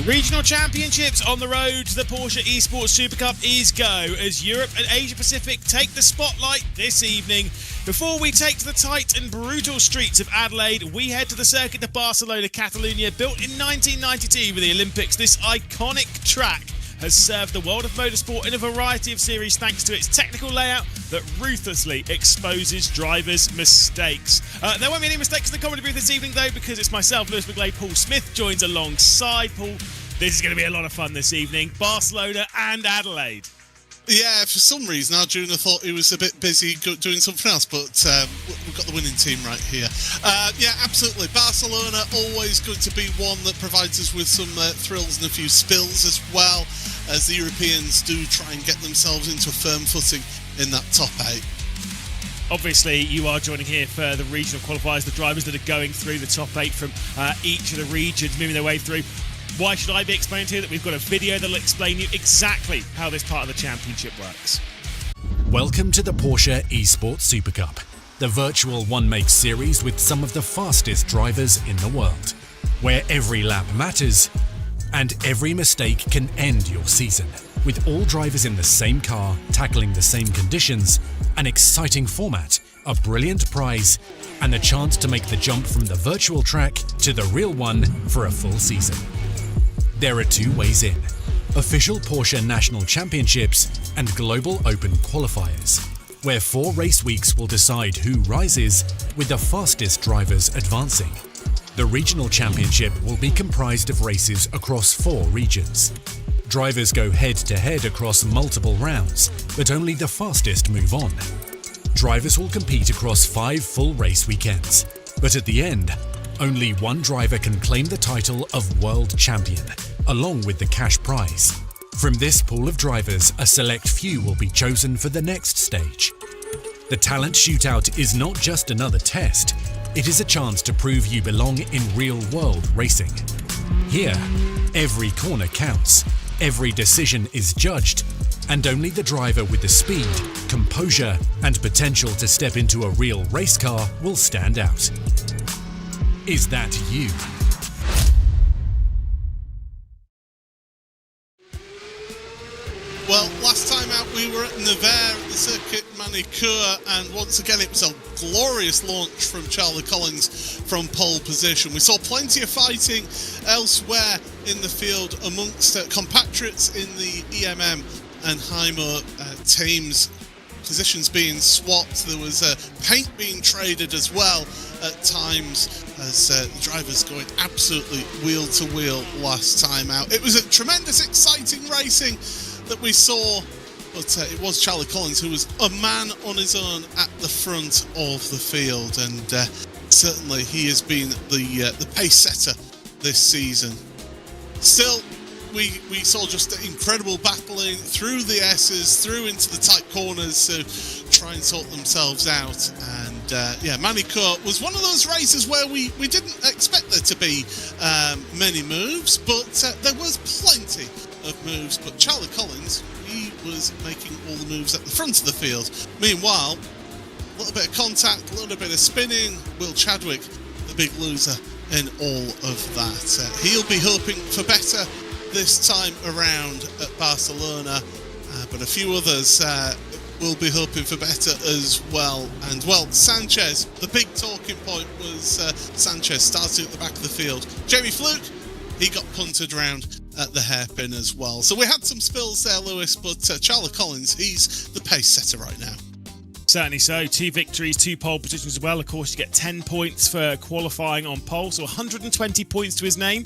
Regional Championships on the road to the Porsche Esports Supercup is go as Europe and Asia Pacific take the spotlight this evening. Before we take to the tight and brutal streets of Adelaide, we head to the circuit of Barcelona, Catalonia. Built in 1992 for the Olympics, this iconic track has served the world of motorsport in a variety of series thanks to its technical layout that ruthlessly exposes drivers' mistakes. There won't be any mistakes in the commentary booth this evening though, because it's myself, Lewis McGlade. Paul Smith joins alongside Paul. This is going to be a lot of fun this evening. Barcelona and Adelaide. Yeah, for some reason Arjuna thought he was a bit busy doing something else, but we've got the winning team right here. Yeah, absolutely. Barcelona always going to be one that provides us with some thrills and a few spills, as well as the Europeans do try and get themselves into a firm footing in that top 8. Obviously, you are joining here for the regional qualifiers, the drivers that are going through the top 8 from each of the regions, moving their way through. Why should I be explaining to you that we've got a video that will explain you exactly how this part of the championship works? Welcome to the Porsche Esports Supercup, the virtual one-make series with some of the fastest drivers in the world, where every lap matters and every mistake can end your season. With all drivers in the same car, tackling the same conditions, an exciting format, a brilliant prize, and the chance to make the jump from the virtual track to the real one for a full season. There are 2 ways in: official Porsche National Championships and Global Open Qualifiers, where 4 race weeks will decide who rises, with the fastest drivers advancing. The Regional Championship will be comprised of races across 4 regions. Drivers go head-to-head across multiple rounds, but only the fastest move on. Drivers will compete across 5 full race weekends, but at the end, only one driver can claim the title of World Champion, along with the cash prize. From this pool of drivers, a select few will be chosen for the next stage. The talent shootout is not just another test, it is a chance to prove you belong in real-world racing. Here, every corner counts, every decision is judged, and only the driver with the speed, composure, and potential to step into a real race car will stand out. Is that you? Well, last time out we were at Nevers at the Circuit Manicure, and once again it was a glorious launch from Charlie Collins from pole position. We saw plenty of fighting elsewhere in the field amongst compatriots in the EMM and Hymo teams. Positions being swapped, there was paint being traded as well at times, as the drivers going absolutely wheel to wheel last time out. It was a tremendous, exciting racing that we saw, but it was Charlie Collins who was a man on his own at the front of the field, and certainly he has been the pace setter this season. Still, we saw just incredible battling through the S's, through into the tight corners to try and sort themselves out. And yeah, Manicure was one of those races where we didn't expect there to be many moves, but there was plenty of moves. But Charlie Collins, he was making all the moves at the front of the field. Meanwhile, a little bit of contact, a little bit of spinning. Will Chadwick, the big loser in all of that. He'll be hoping for better this time around at Barcelona, but a few others will be hoping for better as well. And well, Sanchez, the big talking point was Sanchez starting at the back of the field. Jamie Fluke, he got punted around at the hairpin as well. So we had some spills there, Lewis, but Charlie Collins, he's the pace setter right now. Certainly so. 2 victories, 2 pole positions as well. Of course, you get 10 points for qualifying on pole, so 120 points to his name.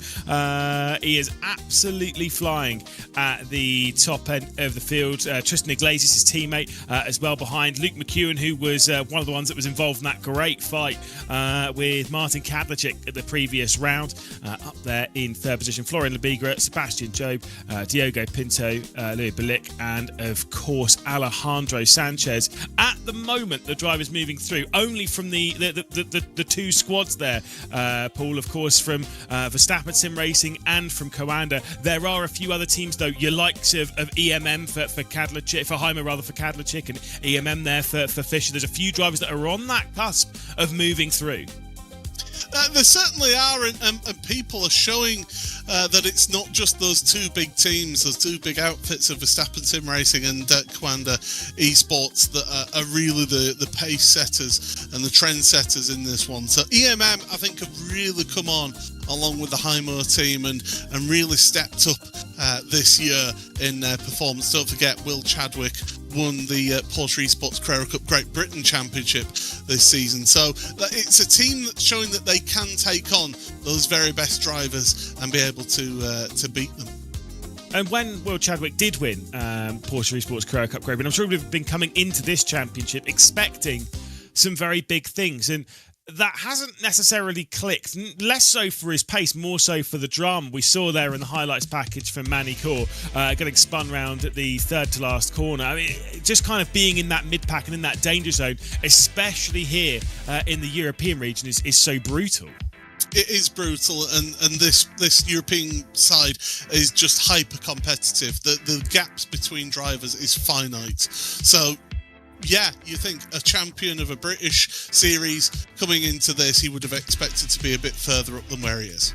He is absolutely flying at the top end of the field. Tristan Iglesias, his teammate, as well behind. Luke McEwen, who was one of the ones that was involved in that great fight with Martin Kadlacik at the previous round. Up there in 3rd position, Florian Lebigra, Sebastian Job, Diogo Pinto, Louis Belic, and of course Alejandro Sanchez. At the moment, the drivers moving through only from the 2 squads there, Paul, of course, from Verstappen Sim Racing and from Coanda. There are a few other teams though, your likes of EMM for Kadlacik, for Hymo rather, for Kadlacik, and EMM there for Fisher. There's a few drivers that are on that cusp of moving through. There certainly are, and people are showing that it's not just those two big teams, those two big outfits of Verstappen Sim Racing and Commander Esports that are really the pace setters and the trend setters in this one. So EMM, I think, have really come on along with the Hymo team and really stepped up this year in their performance. Don't forget, Will Chadwick won the Porsche Esports Carrera Cup Great Britain Championship this season. So it's a team that's showing that they can take on those very best drivers and be able to beat them. And when Will Chadwick did win Porsche Esports Carrera Cup Great Britain, I'm sure we've been coming into this championship expecting some very big things, and that hasn't necessarily clicked. Less so for his pace, more so for the drama we saw there in the highlights package from Manny Kaur, getting spun round at the third to last corner. I mean, just kind of being in that mid-pack and in that danger zone, especially here in the European region, is so brutal. It is brutal, and this European side is just hyper competitive. The gaps between drivers is finite. So yeah, you think a champion of a British series coming into this, he would have expected to be a bit further up than where he is.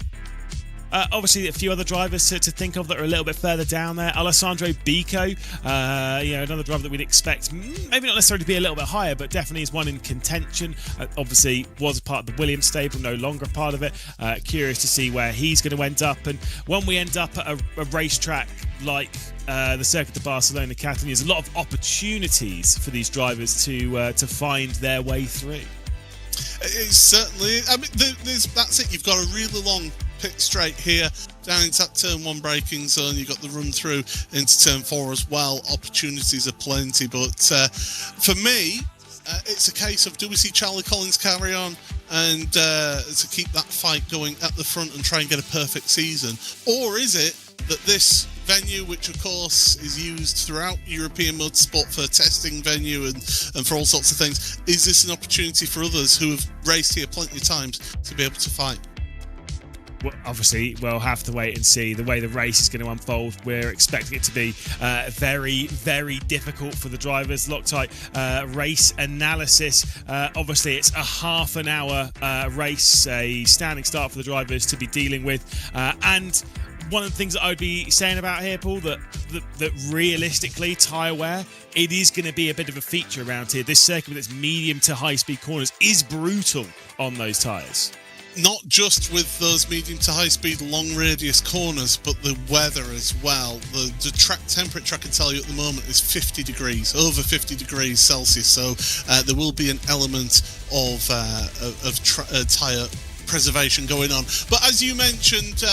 Obviously, a few other drivers to think of that are a little bit further down there. Alessandro Bico, another driver that we'd expect, maybe not necessarily to be a little bit higher, but definitely is one in contention. Obviously, was a part of the Williams stable, no longer a part of it. Curious to see where he's going to end up. And when we end up at a racetrack like the Circuit de Barcelona Catalunya, there's a lot of opportunities for these drivers to find their way through. It's certainly, I mean, that's it. You've got a really long pit straight here down into that turn 1 braking zone. You've got the run through into turn 4 as well. Opportunities are plenty, but for me, it's a case of, do we see Charlie Collins carry on and to keep that fight going at the front and try and get a perfect season, or is it that this venue, which of course is used throughout European motorsport for testing venue and for all sorts of things, is this an opportunity for others who have raced here plenty of times to be able to fight? Well, obviously, we'll have to wait and see the way the race is going to unfold. We're expecting it to be very, very difficult for the drivers. Loctite race analysis. Obviously, it's a half an hour race, a standing start for the drivers to be dealing with. And one of the things that I would be saying about here, Paul, that realistically, tyre wear, it is going to be a bit of a feature around here. This circuit with its medium to high speed corners is brutal on those tyres. Not just with those medium to high speed long radius corners, but the weather as well. The track temperature, I can tell you at the moment, is 50 degrees, over 50 degrees Celsius. So there will be an element of tyre preservation going on. But as you mentioned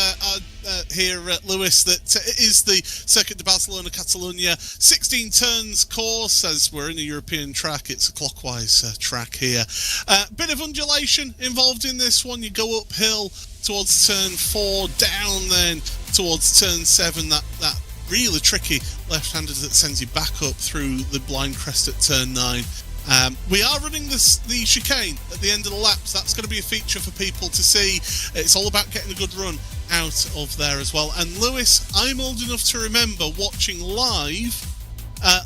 here, Lewis, that it is the Circuit de Barcelona Catalunya 16 turns course. As we're in a European track, it's a clockwise track here. Bit of undulation involved in this one. You go uphill towards turn 4, down then towards turn 7, that really tricky left-hander that sends you back up through the blind crest at turn 9. We are running the chicane at the end of the laps. That's going to be a feature for people to see. It's all about getting a good run out of there as well. And Lewis, I'm old enough to remember watching live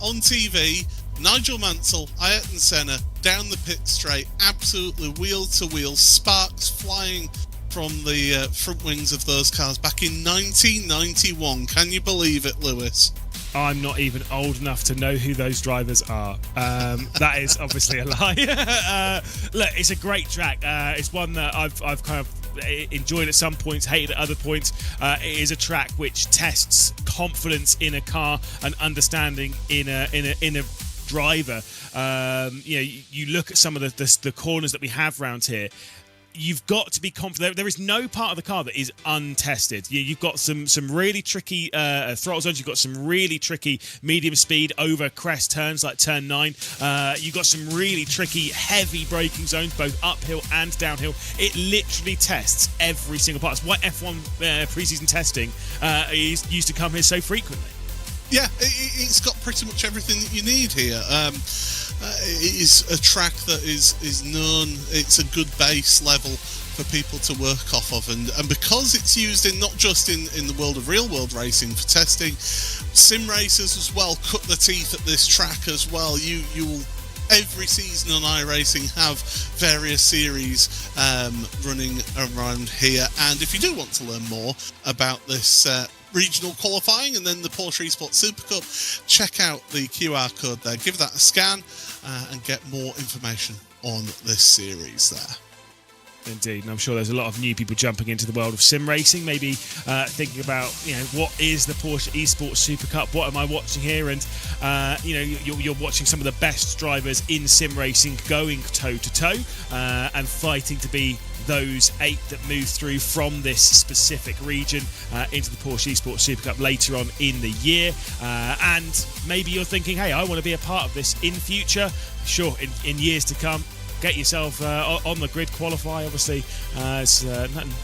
on TV Nigel Mansell, Ayrton Senna down the pit straight, absolutely wheel to wheel, sparks flying from the front wings of those cars back in 1991. Can you believe it, Lewis? I'm not even old enough to know who those drivers are. That is obviously a lie. Look, it's a great track. It's one that I've kind of enjoyed at some points, hated at other points. It is a track which tests confidence in a car and understanding in a driver. You look at some of the corners that we have around here. You've got to be confident. There is no part of the car that is untested. You've got some really tricky throttle zones. You've got some really tricky medium speed over crest turns like turn 9. You've got some really tricky heavy braking zones, both uphill and downhill. It literally tests every single part. It's why F1 pre-season testing is used to come here so frequently. Yeah, it's got pretty much everything that you need here. It is a track that is known. It's a good base level for people to work off of, and because it's used in not just in the world of real world racing for testing, sim racers as well cut their teeth at this track as well. You'll every season on iRacing have various series running around here. And if you do want to learn more about this regional qualifying and then the Porsche Esports Supercup, check out the QR code there, give that a scan and get more information on this series there. Indeed, and I'm sure there's a lot of new people jumping into the world of sim racing, maybe thinking about, what is the Porsche Esports Super Cup? What am I watching here? And you're watching some of the best drivers in sim racing going toe to toe and fighting to be those 8 that move through from this specific region into the Porsche Esports Super Cup later on in the year. And maybe you're thinking, hey, I want to be a part of this in future. Sure, in years to come. Get yourself on the grid, qualify. Obviously, it's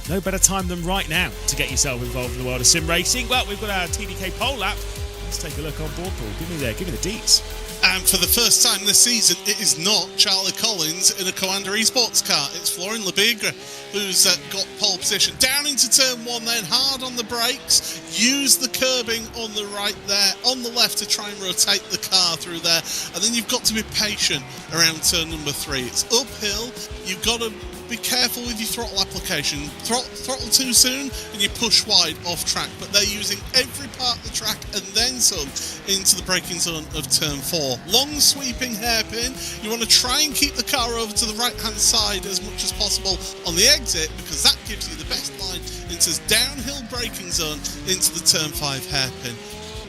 no better time than right now to get yourself involved in the world of sim racing. Well, we've got our TDK poll lap. Let's take a look on board, Paul. Give me the deets. And for the first time this season, it is not Charlie Collins in a Commander Esports car. It's Florian Lebigre who's got pole position. Down into turn 1 then, hard on the brakes. Use the curbing on the right there, on the left to try and rotate the car through there. And then you've got to be patient around turn number 3. It's uphill. You've got to be careful with your throttle application. Throttle too soon and you push wide off track, but they're using every part of the track and then some into the braking zone of turn 4. Long sweeping hairpin. You want to try and keep the car over to the right hand side as much as possible on the exit, because that gives you the best line into this downhill braking zone into the turn 5 hairpin.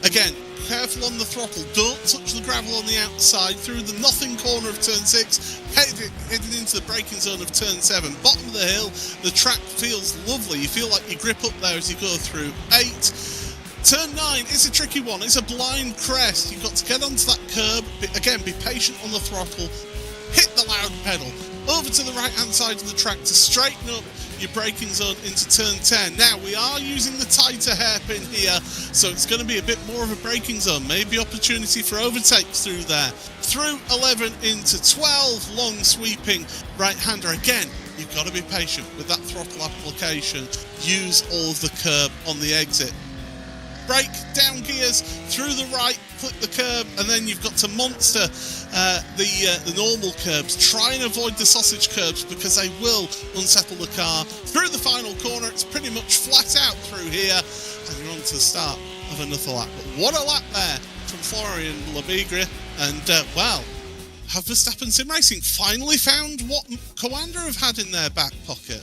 Again, careful on the throttle, don't touch the gravel on the outside, through the nothing corner of turn 6, heading into the braking zone of turn 7. Bottom of the hill, the track feels lovely, you feel like you grip up there as you go through 8. Turn 9 is a tricky one, it's a blind crest, you've got to get onto that curb, again be patient on the throttle, hit the loud pedal, over to the right hand side of the track to straighten up your braking zone into turn 10. Now we are using the tighter hairpin here, so it's going to be a bit more of a braking zone, maybe opportunity for overtakes through there. Through 11 into 12, long sweeping right hander. Again, you've got to be patient with that throttle application, use all of the curb on the exit. Brake, down gears, through the right, click the curb, and then you've got to monster the normal curbs. Try and avoid the sausage curbs because they will unsettle the car. Through the final corner, it's pretty much flat out through here, and you're on to the start of another lap. But what a lap there from Florian Lebigre, and have Verstappen Sim Racing finally found what Coanda have had in their back pocket?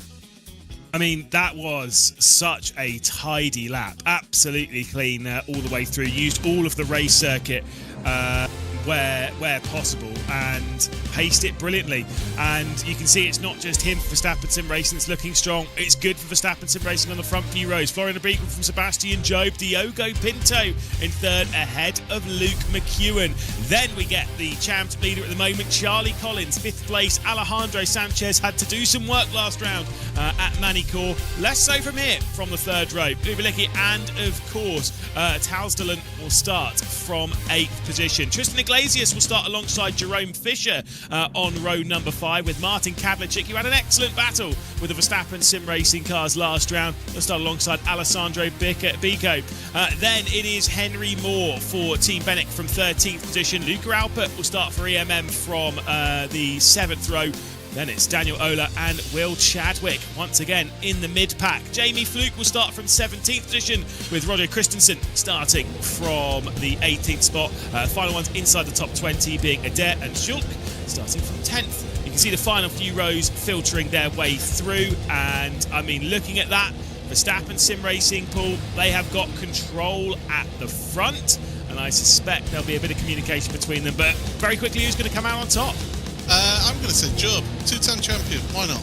I mean, that was such a tidy lap. Absolutely clean all the way through. Used all of the race circuit where possible and paced it brilliantly. And you can see it's not just him for Verstappen Sim Racing that's looking strong. It's good for Verstappen Sim Racing on the front few rows. Florian Lebigre from Sebastian Job, Diogo Pinto in third ahead of Luke McEwen. Then we get the champs leader at the moment, Charlie Collins, 5th place. Alejandro Sanchez had to do some work last round at Manicourt. Less so from here, from the third row. Lubelicki and, of course, Talsdalen will start from 8th position. Tristan Iglesias will start alongside Jerome Fisher on row number 5 with Martin Kadlecic, who had an excellent battle with the Verstappen Sim Racing cars last round. He'll start alongside Alessandro Bico. Then it is Henry Moore for Team Bennett from 13th position. Luca Alpert will start for EMM from the 7th row. Then it's Daniel Ola and Will Chadwick once again in the mid-pack. Jamie Fluke will start from 17th position with Roger Christensen starting from the 18th spot. Final ones inside the top 20 being Adair and Schulk starting from 10th. You can see the final few rows filtering their way through, and I mean, looking at that, Verstappen Sim Racing, Paul, they have got control at the front, and I suspect there'll be a bit of communication between them. But very quickly, who's going to come out on top? I'm going to say Job, 2-time champion. Why not?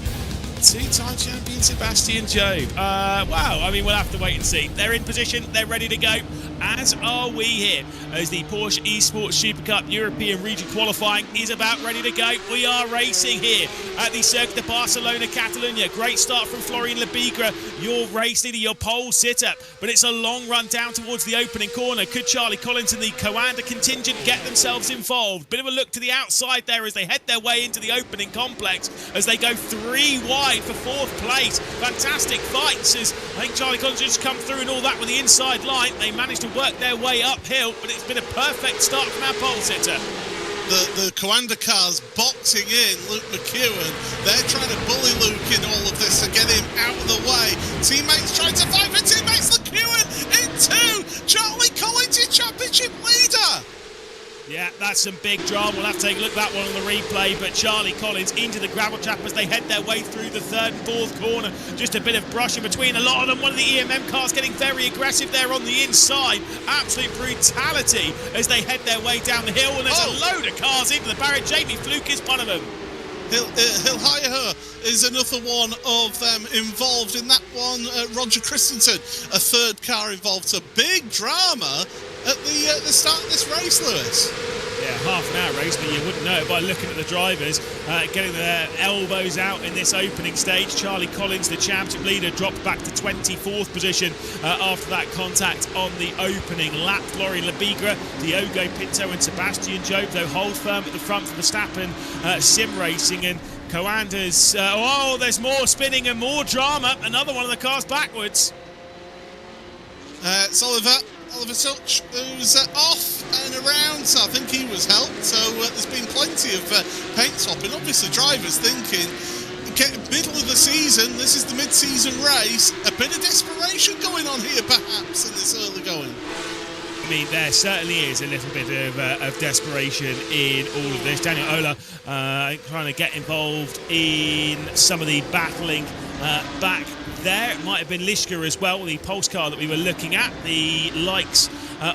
2-time champion Sebastian Job. Wow, I mean, we'll have to wait and see. They're in position, they're ready to go, as are we here, as the Porsche Esports Super Cup European Region Qualifying is about ready to go. We are racing here at the Circuit de Barcelona, Catalunya. Great start from Florian Lebigre, your race leader, your pole sitter, but it's a long run down towards the opening corner. Could Charlie Collins and the Coanda contingent get themselves involved? Bit of a look to the outside there as they head their way into the opening complex, as they go 3 wide for 4th place. Fantastic fights as I think Charlie Collins just come through and all that with the inside line. They managed to work their way uphill, but it's been a perfect start from our pole sitter. the Coanda cars boxing in Luke McEwen. They're trying to bully Luke in all of this to get him out of the way. Teammates trying to fight for teammates. McEwen in two. Charlie Collins, your championship leader. Yeah, that's some big drama. We'll have to take a look at that one on the replay. But Charlie Collins into the gravel trap as they head their way through the third and fourth corner. Just a bit of brushing between a lot of them. One of the EMM cars getting very aggressive there on the inside. Absolute brutality as they head their way down the hill. And there's a load of cars into the barrier. Jamie Fluke is one of them. He'll hire her is another one of them involved in that one. Roger Christensen, a third car involved. So big drama at the start of this race, Lewis. Yeah, half an hour race, but you wouldn't know it by looking at the drivers getting their elbows out in this opening stage. Charlie Collins, the championship leader, dropped back to 24th position after that contact on the opening lap. Florian Labigre, Diogo Pinto and Sebastian Job, though, hold firm at the front for Verstappen Sim Racing. And Coanda's, there's more spinning and more drama. Another one of the cars backwards. It's Oliver Such, who's off and around, so I think he was helped. So there's been plenty of paint swapping. Obviously, drivers thinking, middle of the season, this is the mid-season race, a bit of desperation going on here, perhaps, in this early going. I mean, there certainly is a little bit of desperation in all of this. Daniel Ola trying to get involved in some of the battling back there. It might have been Lishka as well, the Pulse car that we were looking at. The likes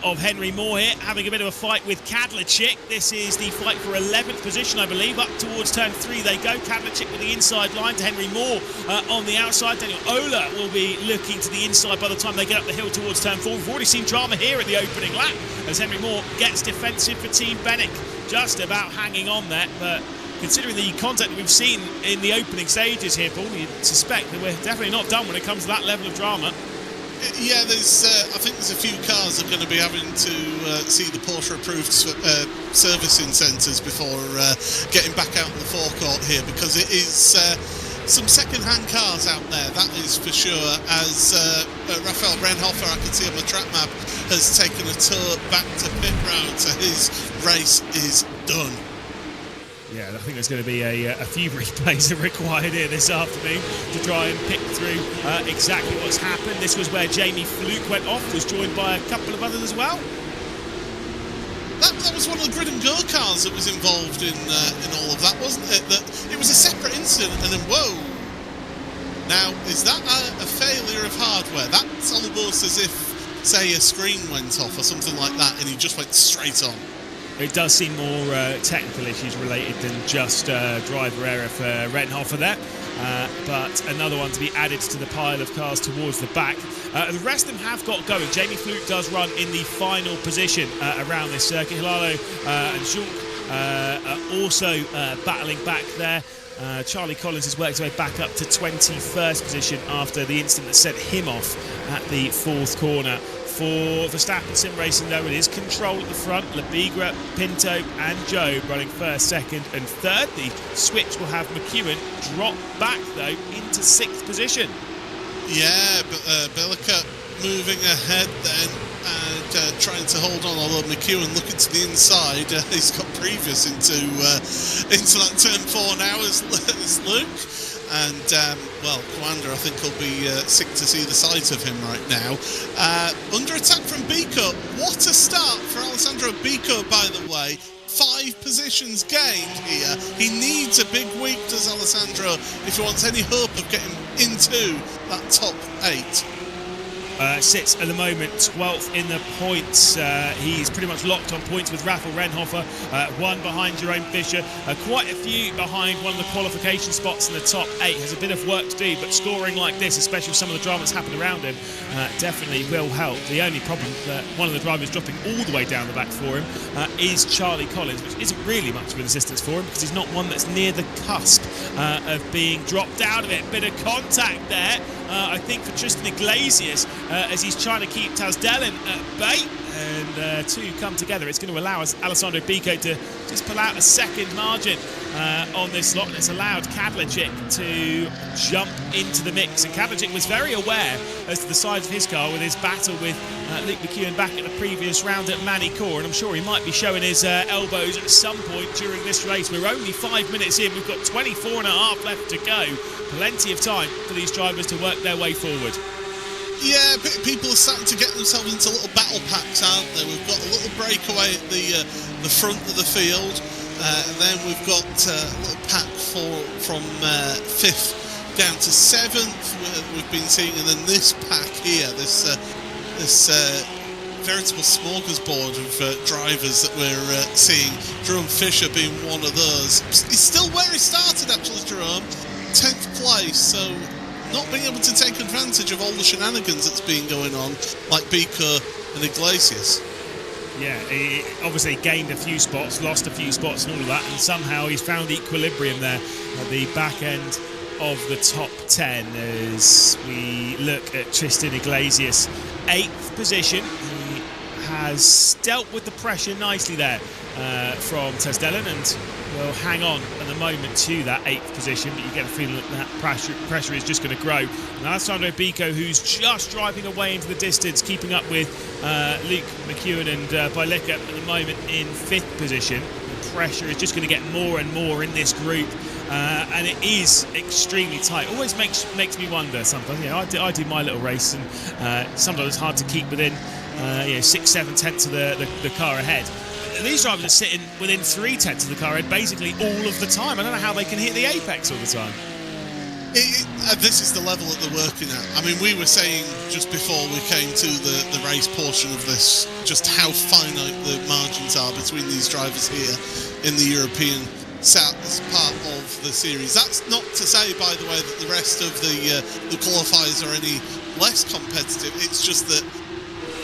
of Henry Moore here having a bit of a fight with Kadlachik. This is the fight for 11th position, I believe. Up towards turn 3 they go. Kadlachik with the inside line to Henry Moore on the outside. Daniel Ola will be looking to the inside by the time they get up the hill towards turn 4. We've already seen drama here at the opening lap as Henry Moore gets defensive for Team Bennett. Just about hanging on there, but considering the contact that we've seen in the opening stages here, Paul, you'd suspect that we're definitely not done when it comes to that level of drama. Yeah, I think there's a few cars that are going to be having to see the Porsche-approved servicing centres before getting back out in the forecourt here, because it is some second-hand cars out there, that is for sure, as Raphael Renhofer, I can see on the track map, has taken a tour back to pit road, so his race is done. Yeah, I think there's going to be a few replays required here this afternoon to try and pick through exactly what's happened. This was where Jamie Fluke went off, was joined by a couple of others as well. That was one of the Grid and Go cars that was involved in all of that, wasn't it? That it was a separate incident, and then whoa! Now, is that a failure of hardware? That's almost as if, say, a screen went off or something like that, and he just went straight on. It does seem more technical issues related than just driver error for Renhofer there. But another one to be added to the pile of cars towards the back. The rest of them have got going. Jamie Fluke does run in the final position around this circuit. Hilalo and Schulk are also battling back there. Charlie Collins has worked his way back up to 21st position after the incident that sent him off at the fourth corner. For Verstappen Sim Racing, though, it is control at the front. Labigre, Pinto and Job running first, second and third. The switch will have McEwen drop back, though, into 6th position. Yeah, but Bellica moving ahead then and trying to hold on, although McEwen looking to the inside. He's got previous into that turn 4 now as Luke. And, Coanda, I think, will be sick to see the sight of him right now. Under attack from Bico. What a start for Alessandro Bico, by the way. 5 positions gained here. He needs a big week, does Alessandro, if he wants any hope of getting into that top 8. Sits at the moment 12th in the points. He's pretty much locked on points with Raphael Renhofer, one behind Jerome Fisher, quite a few behind one of the qualification spots in the top 8. Has a bit of work to do, but scoring like this, especially with some of the drama that's happened around him, definitely will help. The only problem that one of the drivers dropping all the way down the back for him is Charlie Collins, which isn't really much of an assistance for him because he's not one that's near the cusp of being dropped out of it. Bit of contact there, I think, for Tristan Iglesias, as he's trying to keep Taz Dillon at bay, and two come together. It's going to allow Alessandro Bico to just pull out a second margin on this slot, and it's allowed Kadlecic to jump into the mix. And Kadlecic was very aware as to the size of his car with his battle with Luke McEwen back at the previous round at Manicourt, and I'm sure he might be showing his elbows at some point during this race. We're only 5 minutes in, we've got 24 and a half left to go. Plenty of time for these drivers to work their way forward. Yeah, people are starting to get themselves into little battle packs, aren't they? We've got a little breakaway at the front of the field. Then we've got a little pack from 5th down to 7th we've been seeing, and then this pack here, this veritable smorgasbord of drivers that we're seeing. Jerome Fisher being one of those. He's still where he started, actually, Jerome. 10th place, so not being able to take advantage of all the shenanigans that's been going on, like Bico and Iglesias. Yeah, he obviously gained a few spots, lost a few spots and all of that, and somehow he's found equilibrium there at the back end of the top 10 as we look at Tristan Iglesias, 8th position. He has dealt with the pressure nicely there from Testelen, and will hang on at the moment to that 8th position, but you get a feeling that pressure is just going to grow. And Alessandro Bico, who's just driving away into the distance, keeping up with Luke McEwen and Bajlika at the moment in 5th position. The pressure is just going to get more and more in this group, and it is extremely tight. Always makes me wonder sometimes. You know, I do my little race, and sometimes it's hard to keep within 6-7 tenths of the car ahead. These drivers are sitting within 3 tenths of the car ahead basically all of the time. I don't know how they can hit the apex all the time. This is the level that they're working at. I mean, we were saying just before we came to the race portion of this just how finite the margins are between these drivers here in the European South part of the series. That's not to say, by the way, that the rest of the qualifiers are any less competitive. It's just that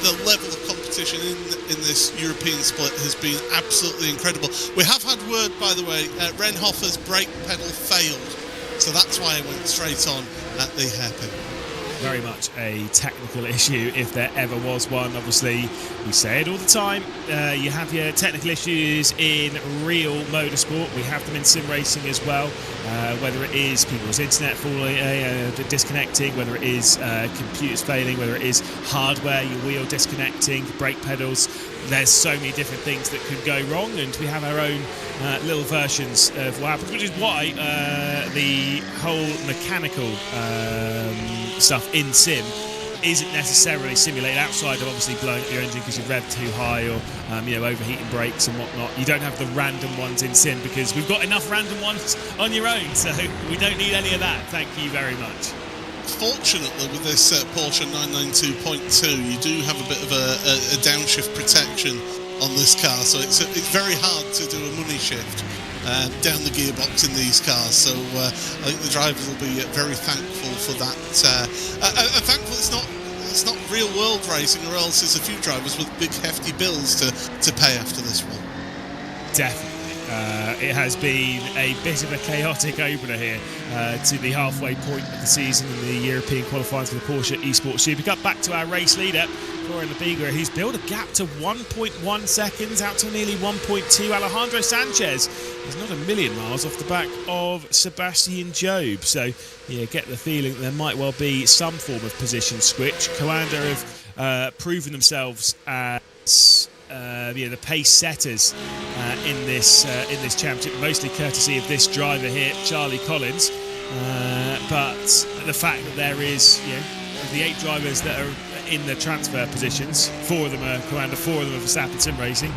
the level of competition in this European split has been absolutely incredible. We have had word, by the way, Renhofer's brake pedal failed, so that's why it went straight on at the hairpin. Very much a technical issue, if there ever was one. Obviously, we say it all the time. You have your technical issues in real motorsport. We have them in sim racing as well. Whether it is people's internet falling, disconnecting, whether it is computers failing, whether it is hardware, your wheel disconnecting, brake pedals. There's so many different things that could go wrong, and we have our own little versions of what happens, which is why the whole mechanical stuff in sim isn't necessarily simulated outside of obviously blowing up your engine because you've revved too high, or overheating brakes and whatnot. You don't have the random ones in sim because we've got enough random ones on your own, so we don't need any of that. Thank you very much. Fortunately, with this Porsche 992.2, you do have a bit of a downshift protection on this car, so it's very hard to do a money shift down the gearbox in these cars. So I think the drivers will be very thankful for that. Thankful it's not real world racing, or else there's a few drivers with big hefty bills to pay after this one. Definitely. It has been a bit of a chaotic opener here to the halfway point of the season in the European qualifying for the Porsche Esports Supercup. Back to our race leader, Florian Lebiga. He's built a gap to 1.1 seconds, out to nearly 1.2. Alejandro Sanchez is not a million miles off the back of Sebastian Job. So, get the feeling that there might well be some form of position switch. Coanda have proven themselves as the pace setters in this championship, mostly courtesy of this driver here, Charlie Collins. But the fact that there is, of the 8 drivers that are in the transfer positions, 4 of them are Coanda, 4 of them are Verstappen Sim Racing.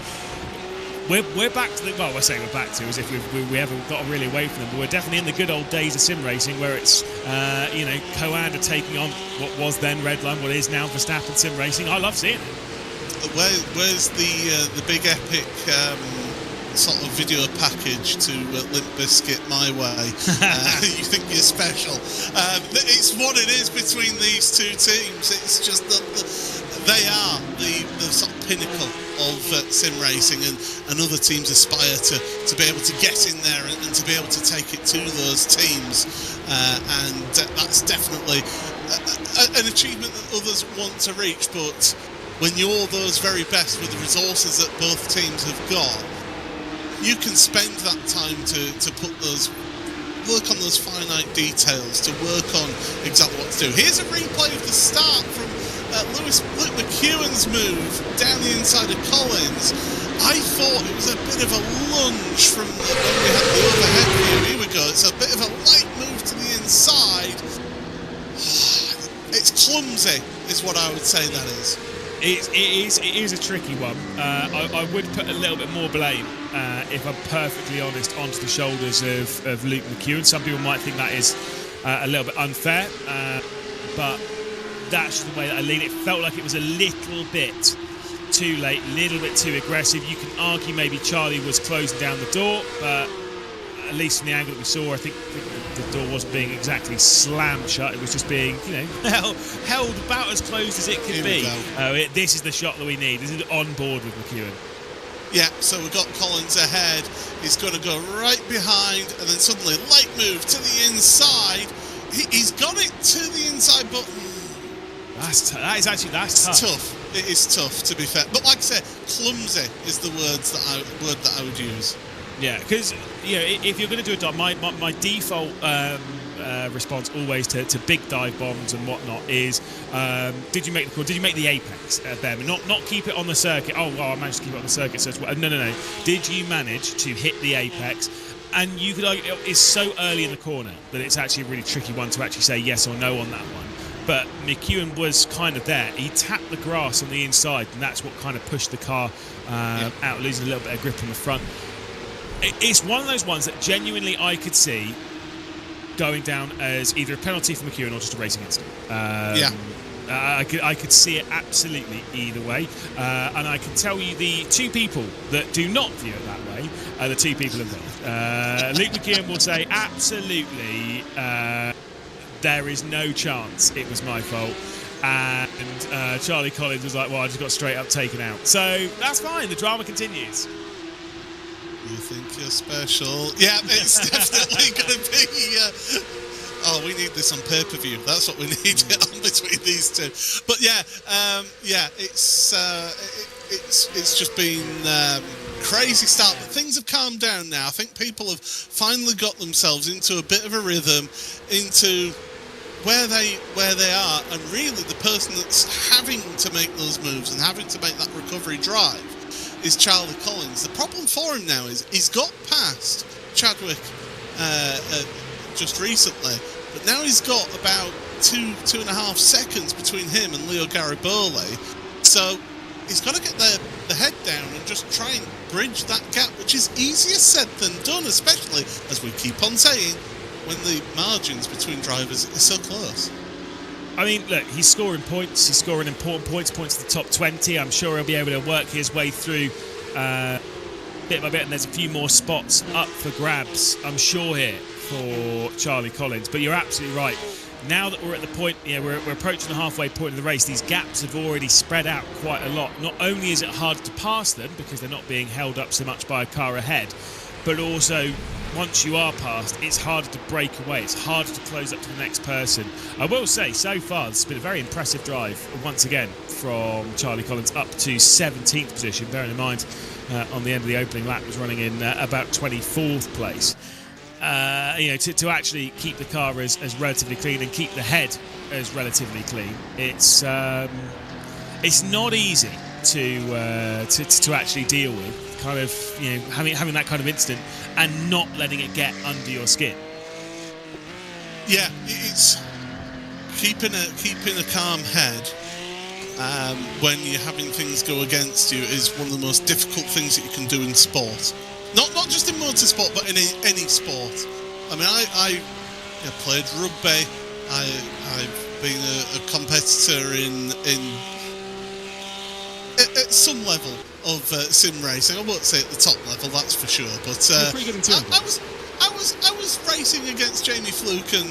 We're back to we're saying we're back to as if we haven't got really away from them, but we're definitely in the good old days of sim racing where it's Coanda taking on what was then Redline, what is now Verstappen Sim Racing. I love seeing it. Where's the big epic sort of video package to Limp Bizkit My Way? You think you're special. It's what it is between these two teams. It's just that they are the sort of pinnacle of sim racing, and other teams aspire to be able to get in there and to be able to take it to those teams. And that's definitely an achievement that others want to reach, but when you're those very best with the resources that both teams have got, you can spend that time to work on those finite details, to work on exactly what to do. Here's a replay of the start from Luke McEwen's move down the inside of Collins. I thought it was a bit of a lunge from when we had the overhead view. Here we go. It's a bit of a light move to the inside. It's clumsy, is what I would say that is. It is a tricky one. I would put a little bit more blame, if I'm perfectly honest, onto the shoulders of Luke McEwen. Some people might think that is a little bit unfair, but that's the way that I lean. It felt like it was a little bit too late, a little bit too aggressive. You can argue maybe Charlie was closing down the door, but at least from the angle that we saw, I think the door wasn't being exactly slammed shut. It was just being, held about as closed as it could be. This is the shot that we need. This is on board with McEwen. Yeah, so we've got Collins ahead. He's going to go right behind, and then suddenly light move to the inside. He's got it to the inside, but that's tough. It is tough, to be fair. But like I said, clumsy is the word that I would use. Yeah, because if you're going to do a dive, my default response always to big dive bombs and whatnot is, did you make the call? Did you make the apex there? Not keep it on the circuit. Oh, well, I managed to keep it on the circuit. So no. Did you manage to hit the apex? And you could argue it's so early in the corner that it's actually a really tricky one to actually say yes or no on that one. But McEwen was kind of there. He tapped the grass on the inside, and that's what kind of pushed the car out, losing a little bit of grip on the front. It's one of those ones that genuinely I could see going down as either a penalty for McEwen or just a racing incident. I could see it absolutely either way. And I can tell you the two people that do not view it that way are the two people involved. Luke McEwen will say, absolutely, there is no chance it was my fault. And Charlie Collins was like, well, I just got straight up taken out. So that's fine. The drama continues. You think you're special? Yeah, it's definitely going to be. We need this on pay-per-view. That's what we need on between these two. But it's just been crazy start. But things have calmed down now. I think people have finally got themselves into a bit of a rhythm, into where they are, and really the person that's having to make those moves and having to make that recovery drive is Charlie Collins. The problem for him now is he's got past Chadwick just recently, but now he's got about 2.5 seconds between him and Leo Garibaldi. So he's got to get the head down and just try and bridge that gap, which is easier said than done, especially, as we keep on saying, when the margins between drivers are so close. I mean, look, he's scoring points. He's scoring important points to the top 20. I'm sure he'll be able to work his way through bit by bit, and there's a few more spots up for grabs, I'm sure, here for Charlie Collins. But you're absolutely right. Now that we're at the point, we're approaching the halfway point of the race, these gaps have already spread out quite a lot. Not only is it hard to pass them because they're not being held up so much by a car ahead, but also once you are past, it's harder to break away. It's harder to close up to the next person. I will say, so far, this has been a very impressive drive, once again, from Charlie Collins up to 17th position. Bearing in mind, on the end of the opening lap, was running in about 24th place. To actually keep the car as relatively clean and keep the head as relatively clean, it's not easy to actually deal with. Kind of, having that kind of incident and not letting it get under your skin. Yeah, it's keeping a calm head when you're having things go against you is one of the most difficult things that you can do in sport. Not just in motorsport, but in any sport. I mean, I played rugby. I've been a competitor at some level of sim racing. I won't say at the top level, that's for sure. But I was racing against Jamie Fluke I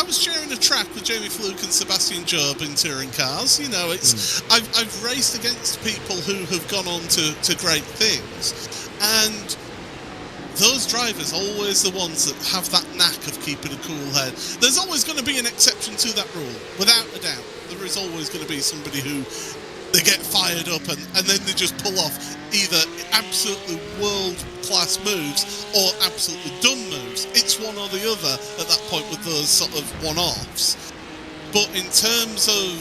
was sharing a track with Jamie Fluke and Sebastian Job in touring cars. I've raced against people who have gone on to great things, and those drivers are always the ones that have that knack of keeping a cool head. There's always going to be an exception to that rule, without a doubt. There is always going to be somebody who they get fired up and then they just pull off either absolutely world-class moves or absolutely dumb moves. It's one or the other at that point with those sort of one-offs. But in terms of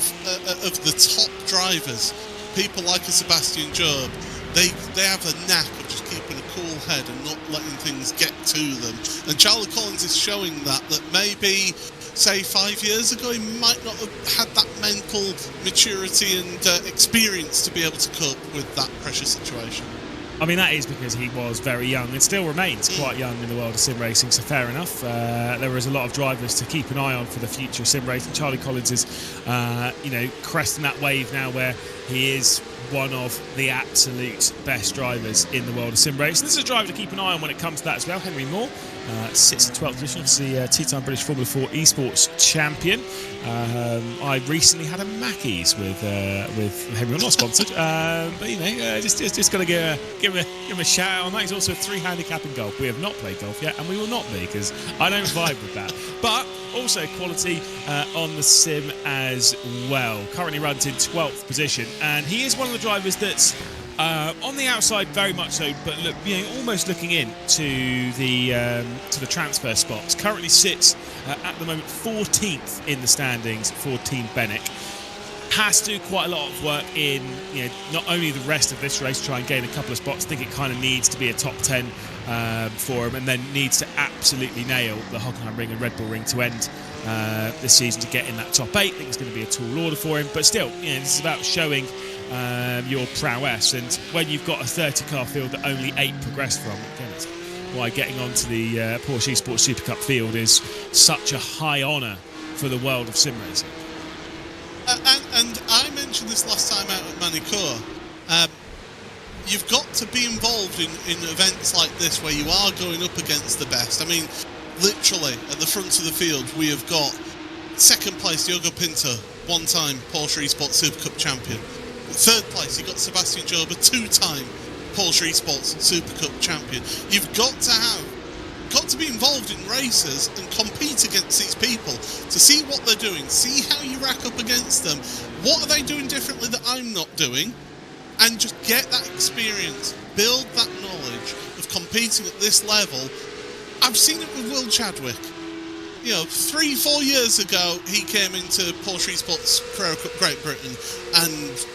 the top drivers, people like a Sebastian Job, they have a knack of just keeping a cool head and not letting things get to them. And Charlie Collins is showing that maybe, say, 5 years ago, he might not have had that mental maturity and experience to be able to cope with that pressure situation. I mean, that is because he was very young and still remains quite young in the world of sim racing, so fair enough. There is a lot of drivers to keep an eye on for the future of sim racing. Charlie Collins is, cresting that wave now where he is one of the absolute best drivers in the world of sim racing. This is a driver to keep an eye on when it comes to that as well. Henry Moore sits in 12th position, obviously two-time British Formula 4 Esports champion. I recently had a Mackey's with Henry, not sponsored, but just got to give him a shout out on that. He's also a 3 handicap in golf. We have not played golf yet, and we will not be because I don't vibe with that. But also quality on the sim as well. Currently runs in 12th position, and he is one of the drivers that's on the outside very much so, but look, almost looking in to the transfer spots. Currently sits at the moment 14th in the standings for Team Bennett. Has to do quite a lot of work in not only the rest of this race to try and gain a couple of spots. I think it kind of needs to be a top 10 for him, and then needs to absolutely nail the Hockenheim Ring and Red Bull Ring to end this season to get in that top 8. I think it's going to be a tall order for him, but still, this is about showing your prowess, and when you've got a 30-car field that only 8 progressed from, again, it's why getting onto the Porsche Esports Supercup field is such a high honour for the world of sim racing. And I mentioned this last time out at Manicourt. You've got to be involved in events like this where you are going up against the best. I mean, literally at the front of the field, we have got second place Diogo Pinto, one-time Porsche Esports Supercup champion. Third place, you got Sebastian Job, a 2-time Porsche Esports Supercup champion. You've got to be involved in races and compete against these people to see what they're doing, see how you rack up against them, what are they doing differently that I'm not doing, and just get that experience, build that knowledge of competing at this level. I've seen it with Will Chadwick. 3-4 years ago, he came into Porsche Esports Carrera Cup Great Britain, and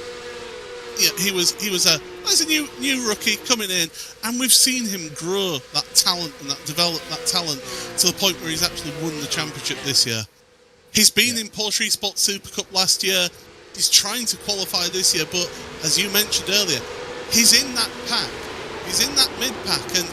he was a new rookie coming in, and we've seen him grow that talent and develop that talent to the point where he's actually won the championship this year. He's been in Porsche Esports Supercup last year. He's trying to qualify this year, but as you mentioned earlier, he's in that pack. He's in that mid-pack, and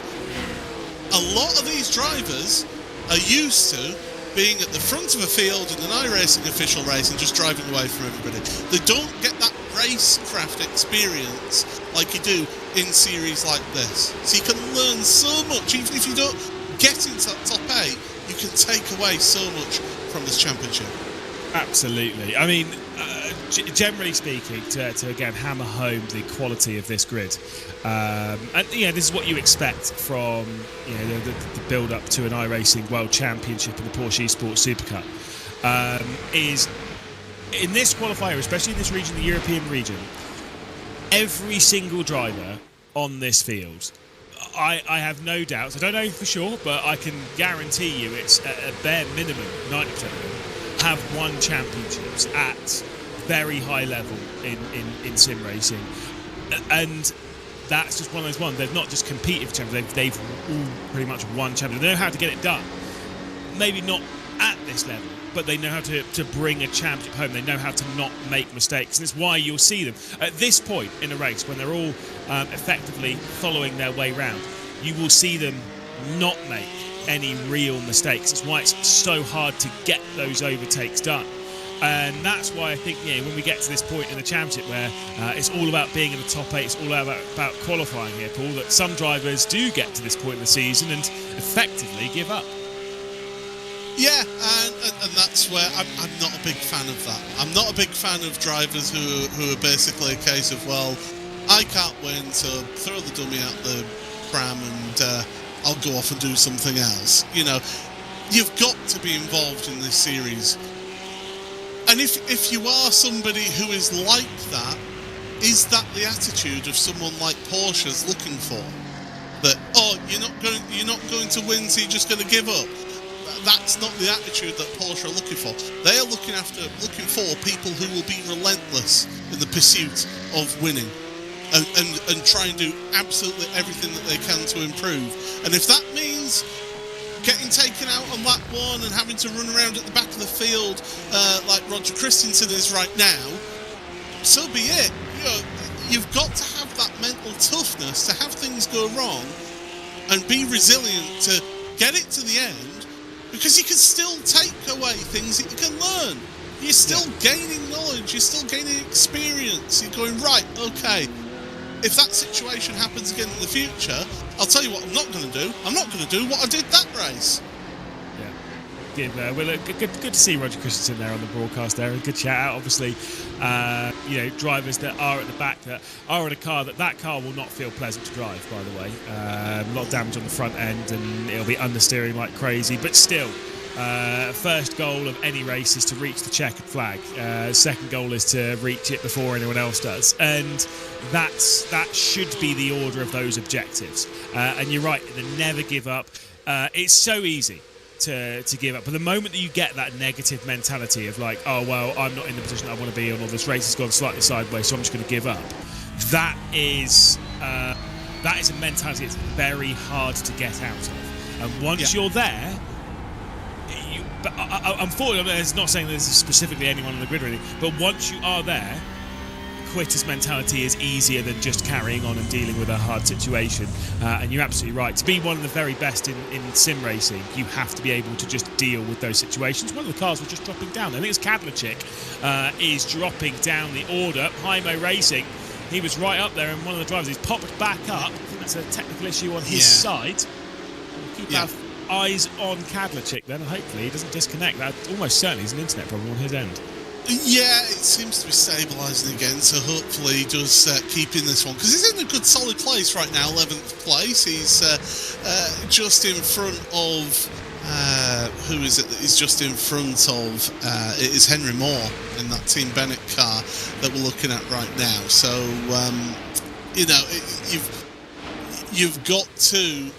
a lot of these drivers are used to being at the front of a field in an iRacing official race and just driving away from everybody. They don't get that racecraft experience like you do in series like this. So you can learn so much. Even if you don't get into that top 8, you can take away so much from this championship. Absolutely. I mean, generally speaking, to again hammer home the quality of this grid, and this is what you expect from the build up to an iRacing World Championship in the Porsche Esports Supercup, is in this qualifier, especially in this region, the European region, every single driver on this field, I have no doubts, I don't know for sure, but I can guarantee you it's a bare minimum 90% of them have won championships at very high level in sim racing, and that's just one of those ones. They've not just competed for champions, they've all pretty much won champions. They know how to get it done, maybe not at this level, but they know how to bring a championship home. They know how to not make mistakes, and it's why you'll see them at this point in a race when they're all effectively following their way round. You will see them not make any real mistakes. It's why it's so hard to get those overtakes done. And that's why I think, when we get to this point in the championship where it's all about being in the top 8, it's all about qualifying here, Paul, that some drivers do get to this point in the season and effectively give up. Yeah, and that's where I'm not a big fan of that. I'm not a big fan of drivers who are basically a case of, well, I can't win, so throw the dummy out the pram and I'll go off and do something else. You've got to be involved in this series. And if you are somebody who is like that, is that the attitude of someone like Porsche's looking for? That, oh, you're not going to win, so you're just going to give up. That's not the attitude that Porsche are looking for. They are looking for people who will be relentless in the pursuit of winning and try and do absolutely everything that they can to improve. And if that means getting taken out on lap one and having to run around at the back of the field like Roger Christensen is right now, so be it. You've got to have that mental toughness to have things go wrong and be resilient to get it to the end, because you can still take away things that you can learn. You're still gaining knowledge, you're still gaining experience. You're going, right, okay, if that situation happens again in the future, I'll tell you what I'm not going to do. I'm not going to do what I did that race. Good to see Roger Christensen there on the broadcast there. A good shout out, obviously. Drivers that are at the back that are in a car that car will not feel pleasant to drive, by the way. A lot of damage on the front end and it'll be understeering like crazy, but still, first goal of any race is to reach the checkered flag. Second goal is to reach it before anyone else does, and that should be the order of those objectives. And you're right, the never give up. It's so easy to give up, but the moment that you get that negative mentality of like, oh well, I'm not in the position I want to be in, or this race has gone slightly sideways, so I'm just going to give up, that is a mentality that's very hard to get out of. And once you're there, but unfortunately, it's not saying this is specifically anyone on the grid or anything, but once you are there, quitter's mentality is easier than just carrying on and dealing with a hard situation. And you're absolutely right. To be one of the very best in sim racing, you have to be able to just deal with those situations. One of the cars was just dropping down. I think it's Kadlachik is dropping down the order. Hymo Racing, he was right up there, and one of the drivers, he's popped back up. I think that's a technical issue on his side. We'll keep our eyes on Kadlachik then, and hopefully he doesn't disconnect. That almost certainly is an internet problem on his end. Yeah, it seems to be stabilising again, so hopefully he does keep in this one, because he's in a good solid place right now, 11th place. He's just in front of who is it that he's just in front of? It is Henry Moore in that Team Bennett car that we're looking at right now. So you've got to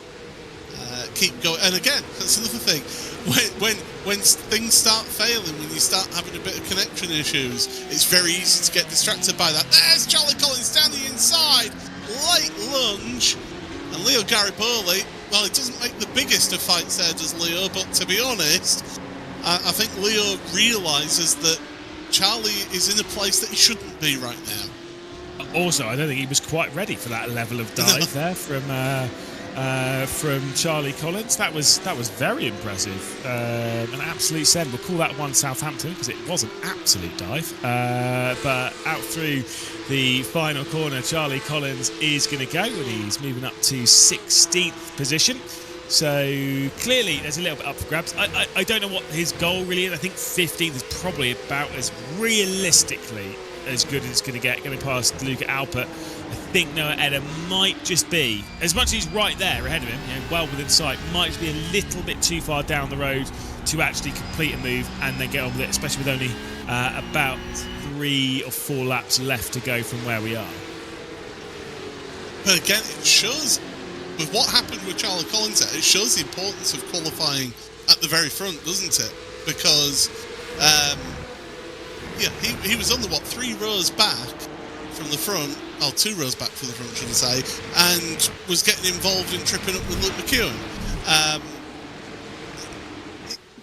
keep going. And again, that's another thing. When things start failing, when you start having a bit of connection issues, it's very easy to get distracted by that. There's Charlie Collins down the inside, late lunge, and Leo Garibaldi. Well, it doesn't make the biggest of fights there, does Leo? But to be honest, I think Leo realises that Charlie is in a place that he shouldn't be right now. Also, I don't think he was quite ready for that level of dive there from Charlie Collins. That was very impressive. An absolute send. We'll call that one Southampton because it was an absolute dive. But out through the final corner, Charlie Collins is going to go, and he's moving up to 16th position. So clearly there's a little bit up for grabs. I don't know what his goal really is. I think 15th is probably about as realistically as good as it's going to get, going past Luca Alpert. I think Noah Edda might just be, as much as he's right there ahead of him, well within sight, might just be a little bit too far down the road to actually complete a move and then get on with it, especially with only about 3 or 4 laps left to go from where we are. But again, it shows, with what happened with Charlie Collins, it shows the importance of qualifying at the very front, doesn't it? Because he was on the 3 rows back from the front, 2 rows back from the front, should I say, and was getting involved in tripping up with Luke McEwen.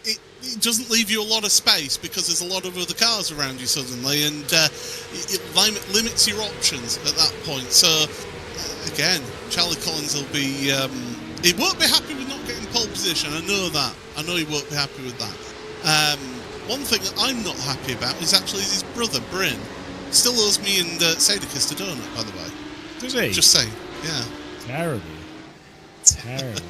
It doesn't leave you a lot of space because there's a lot of other cars around you suddenly, and it limits your options at that point. So again, Charlie Collins will be he won't be happy with not getting pole position. I know that. I know he won't be happy with that. One thing that I'm not happy about is actually his brother Bryn still owes me and Sadekist a donut, by the way. Does he? Just saying, yeah. Terrible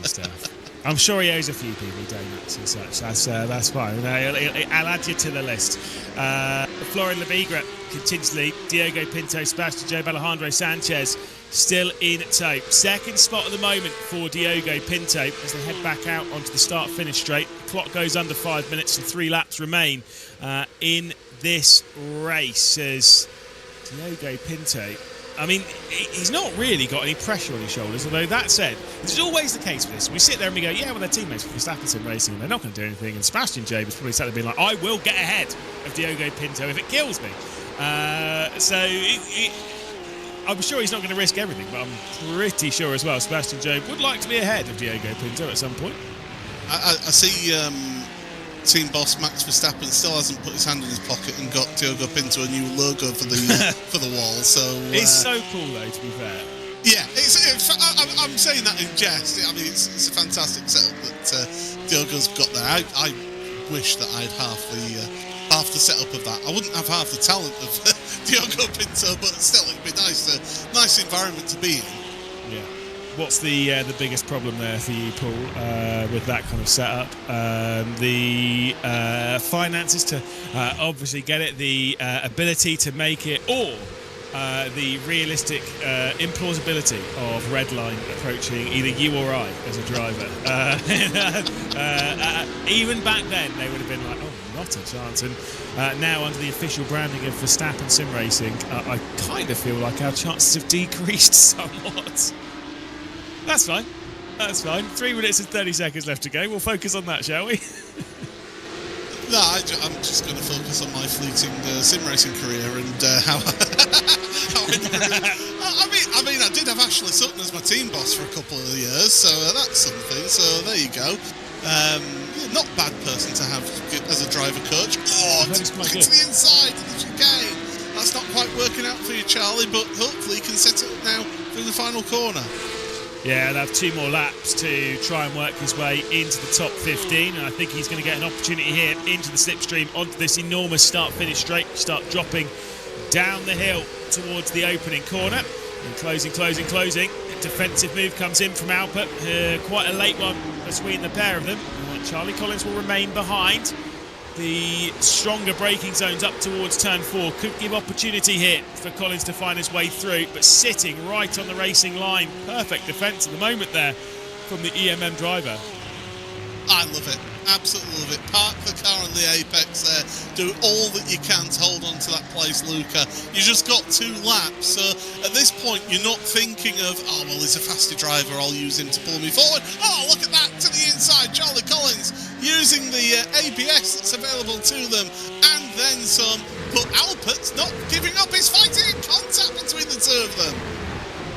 stuff. I'm sure he owes a few people donuts and such. That's fine. I'll add you to the list. Florian Lebigra continues to lead. Diogo Pinto, Sebastian Joe, Alejandro Sanchez still in tow. Second spot at the moment for Diogo Pinto as they head back out onto the start-finish straight. The clock goes under 5 minutes and 3 laps remain in this race as Diogo Pinto, I mean, he's not really got any pressure on his shoulders, although that said, this is always the case with this. We sit there and we go, yeah, well, they're teammates for Verstappen Sim Racing, and they're not going to do anything. And Sebastian Job is probably sat there being like, I will get ahead of Diogo Pinto if it kills me. I'm sure he's not going to risk everything, but I'm pretty sure as well Sebastian Job would like to be ahead of Diogo Pinto at some point. I see team boss Max Verstappen still hasn't put his hand in his pocket and got Diogo Pinto a new logo for the for the wall. So it's so cool, though. To be fair, yeah, I'm saying that in jest. I mean, it's a fantastic setup that Diogo's got there. I wish that I had half the setup of that. I wouldn't have half the talent of Diogo Pinto, but still, it'd be nice environment to be in. Yeah. What's the biggest problem there for you, Paul, with that kind of setup? The finances to obviously get it, the ability to make it, or the realistic implausibility of Redline approaching either you or I as a driver. Even back then, they would have been like, oh, not a chance. And now, under the official branding of Verstappen Sim Racing, I kind of feel like our chances have decreased somewhat. That's fine. 3 minutes and 30 seconds left to go. We'll focus on that, shall we? No, I'm just going to focus on my fleeting sim racing career and how I mean, I did have Ashley Sutton as my team boss for a couple of years, so that's something. So there you go. Not a bad person to have as a driver coach. Oh, look to the inside of the chicane. That's not quite working out for you, Charlie, but hopefully you can set it up now through the final corner. Yeah, he'll have 2 more laps to try and work his way into the top 15, and I think he's going to get an opportunity here into the slipstream onto this enormous start-finish straight, start dropping down the hill towards the opening corner, and closing. A defensive move comes in from Alpert, quite a late one between the pair of them. Charlie Collins will remain behind. The stronger braking zones up towards turn 4 could give opportunity here for Collins to find his way through, but sitting right on the racing line. Perfect defence at the moment there from the EMM driver. I love it. Absolutely love it. Park the car on the apex there. Do all that you can to hold on to that place, Luca. You just got 2 laps. So at this point, you're not thinking of, oh, well, he's a faster driver. I'll use him to pull me forward. Oh, look at that to the inside. Charlie Collins using the ABS that's available to them. And then some. But Alpert's not giving up his fighting contact between the 2 of them.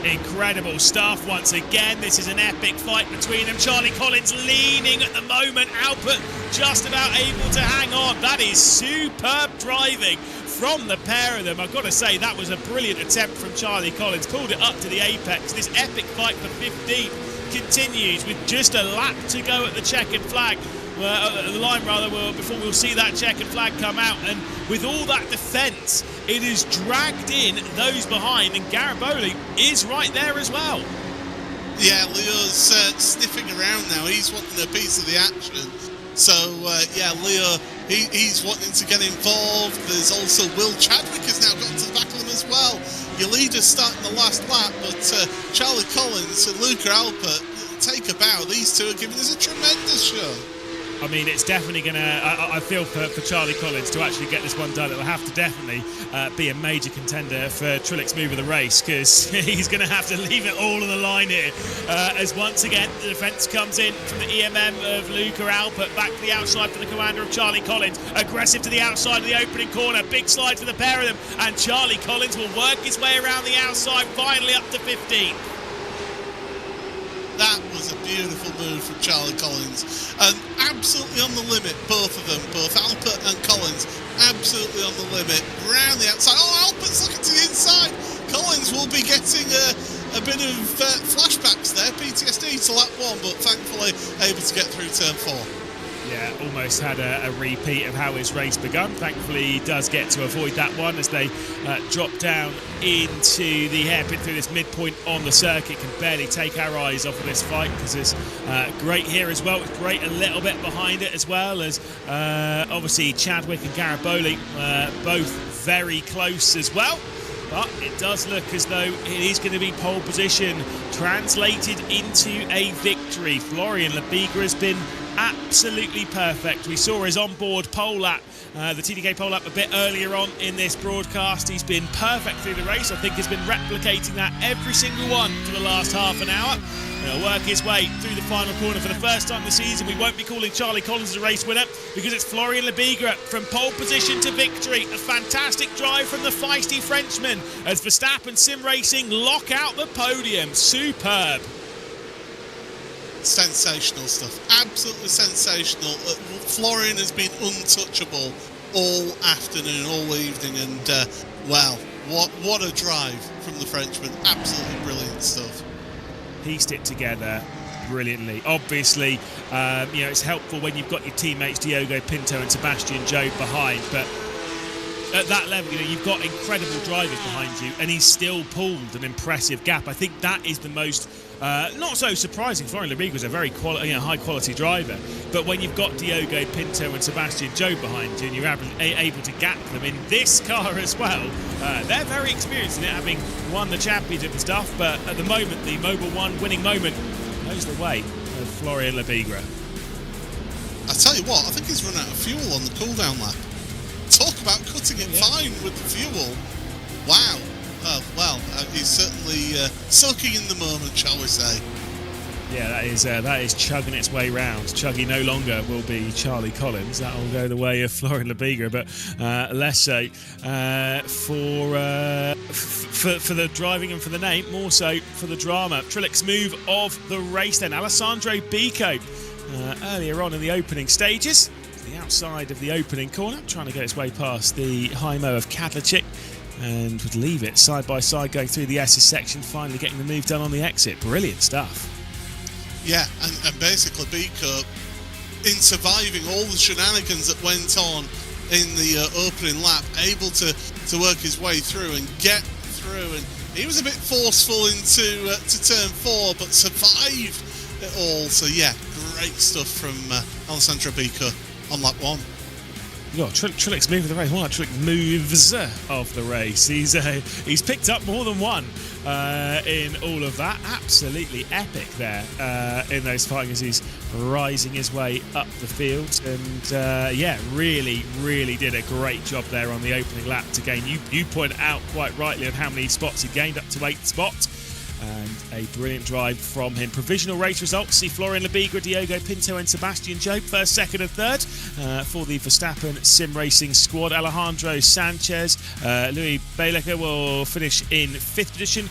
Incredible stuff once again. This is an epic fight between them. Charlie Collins leaning at the moment. Alpert just about able to hang on. That is superb driving from the pair of them. I've got to say, that was a brilliant attempt from Charlie Collins. Pulled it up to the apex. This epic fight for 15th continues with just a lap to go at the checkered flag. The line rather, before we'll see that checkered flag come out, and with all that defence, it has dragged in those behind, and Gariboli is right there as well. Yeah, Leo's sniffing around now. He's wanting a piece of the action. So, Leo, he's wanting to get involved. There's also Will Chadwick has now gotten to the back of them as well. Your leader's starting the last lap, but Charlie Collins and Luca Alpert, take a bow. These 2 are giving us a tremendous show. I mean, it's definitely going to, I feel for Charlie Collins to actually get this one done. It'll have to definitely be a major contender for Trillick's move of the race, because he's going to have to leave it all on the line here. As once again, the defence comes in from the EMM of Luca Alpert, back to the outside for the commander of Charlie Collins. Aggressive to the outside of the opening corner. Big slide for the pair of them, and Charlie Collins will work his way around the outside, finally up to 15. That was a beautiful move from Charlie Collins. And absolutely on the limit, both of them, both Alpert and Collins, absolutely on the limit. Round the outside. Oh, Alpert's looking to the inside. Collins will be getting a bit of flashbacks there, PTSD to lap 1, but thankfully able to get through turn 4. Yeah, almost had a repeat of how his race begun. Thankfully, he does get to avoid that one as they drop down into the hairpin through this midpoint on the circuit. Can barely take our eyes off of this fight, because it's great here as well. It's great a little bit behind it as well, as obviously Chadwick and Gariboli both very close as well. But it does look as though it is going to be pole position translated into a victory. Florian Lebigra has been absolutely perfect. We saw his onboard pole lap, the TDK pole lap, a bit earlier on in this broadcast. He's been perfect through the race. I think he's been replicating that every single one for the last half an hour. He'll work his way through the final corner for the first time this season. We won't be calling Charlie Collins a race winner because it's Florian Lebigra from pole position to victory. A fantastic drive from the feisty Frenchman as Verstappen Sim Racing lock out the podium. Superb. Sensational stuff. Absolutely sensational. Florian has been untouchable all afternoon, all evening, and wow, what a drive from the Frenchman. Absolutely brilliant stuff. Pieced it together brilliantly. Obviously, it's helpful when you've got your teammates Diogo Pinto and Sebastian Jobe behind, but at that level, you've got incredible drivers behind you, and he's still pulled an impressive gap. I think that is the most not so surprising. Florian Lebigra is a very high quality driver, but when you've got Diogo Pinto and Sebastian Jobe behind you, and you're able to gap them in this car as well, they're very experienced in it, having won the championship and stuff. But at the moment, the Mobil 1 winning moment goes the way of Florian Lebigra. I tell you what, I think he's run out of fuel on the cooldown lap. Talk about cutting it fine with the fuel. Wow. He's certainly soaking in the moment, shall we say. Yeah, that is chugging its way round. Chuggy no longer will be Charlie Collins. That will go the way of Florian Lebigra, but less so for the driving and for the name, more so for the drama. Trillick's move of the race then. Alessandro Bico earlier on in the opening stages, the outside of the opening corner, trying to get its way past the high-mo of Kadlecic, and would leave it side by side going through the S's section, finally getting the move done on the exit. Brilliant stuff. Yeah, and basically Bico, in surviving all the shenanigans that went on in the opening lap, able to work his way through and get through, and he was a bit forceful into to turn 4, but survived it all. So yeah, great stuff from Alessandro Bico on lap 1. Trillick's move of the race. One of Trillick's moves of the race. He's picked up more than one in all of that. Absolutely epic there in those fighting as he's rising his way up the field. And really did a great job there on the opening lap to gain. You point out quite rightly on how many spots he gained, up to 8 spots. And a brilliant drive from him. Provisional race results see Florian Lebigra, Diogo Pinto and Sebastian Jobe first, second and third for the Verstappen Sim Racing squad. Alejandro Sanchez, Louis Bailecker will finish in 5th position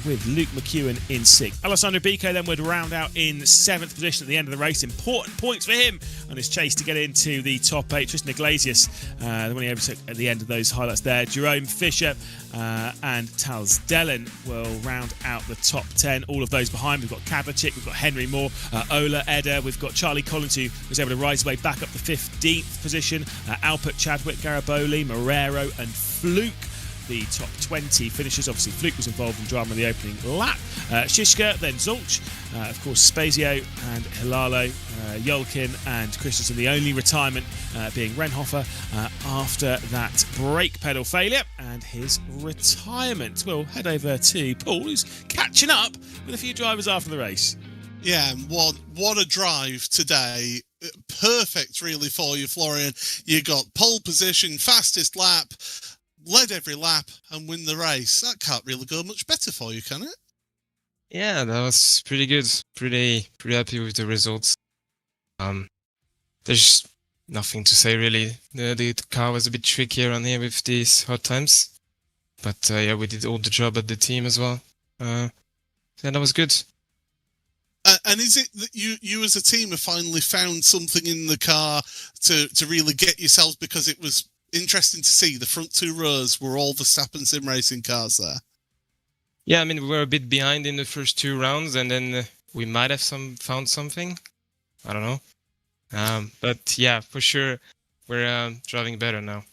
with Luke McEwen in 6th. Alessandro Bico then would round out in 7th position at the end of the race. Important points for him on his chase to get into the top 8. Tristan Iglesias, the one he overtook at the end of those highlights there. Jerome Fisher and Tals Dellen will round out the top 10. All of those behind, we've got Kadlecic, we've got Henry Moore, Ola Eder, we've got Charlie Collins, who was able to rise his way back up the 15th position, Alpert, Chadwick, Gariboli, Marrero and Fluke. The top 20 finishers. Obviously Fluke was involved in drama in the opening lap. Shishka, then Zulch, of course Spazio and Hilalo, Yolkin and Christensen. The only retirement being Renhofer after that brake pedal failure and his retirement. We'll head over to Paul, who's catching up with a few drivers after the race. Yeah, what a drive today. Perfect really for you, Florian. You got pole position, fastest lap, led every lap and win the race. That can't really go much better for you, can it? Yeah, that was pretty good. Pretty happy with the results. There's nothing to say really. The car was a bit trickier on here with these hot times, but yeah, we did all the job at the team as well. Yeah, that was good. And is it that you as a team have finally found something in the car to really get yourselves, because it was interesting to see the front 2 rows were all Verstappen Sim Racing cars there? Yeah, I mean, we were a bit behind in the first 2 rounds, and then we might have found something. I don't know. But yeah, for sure, we're driving better now.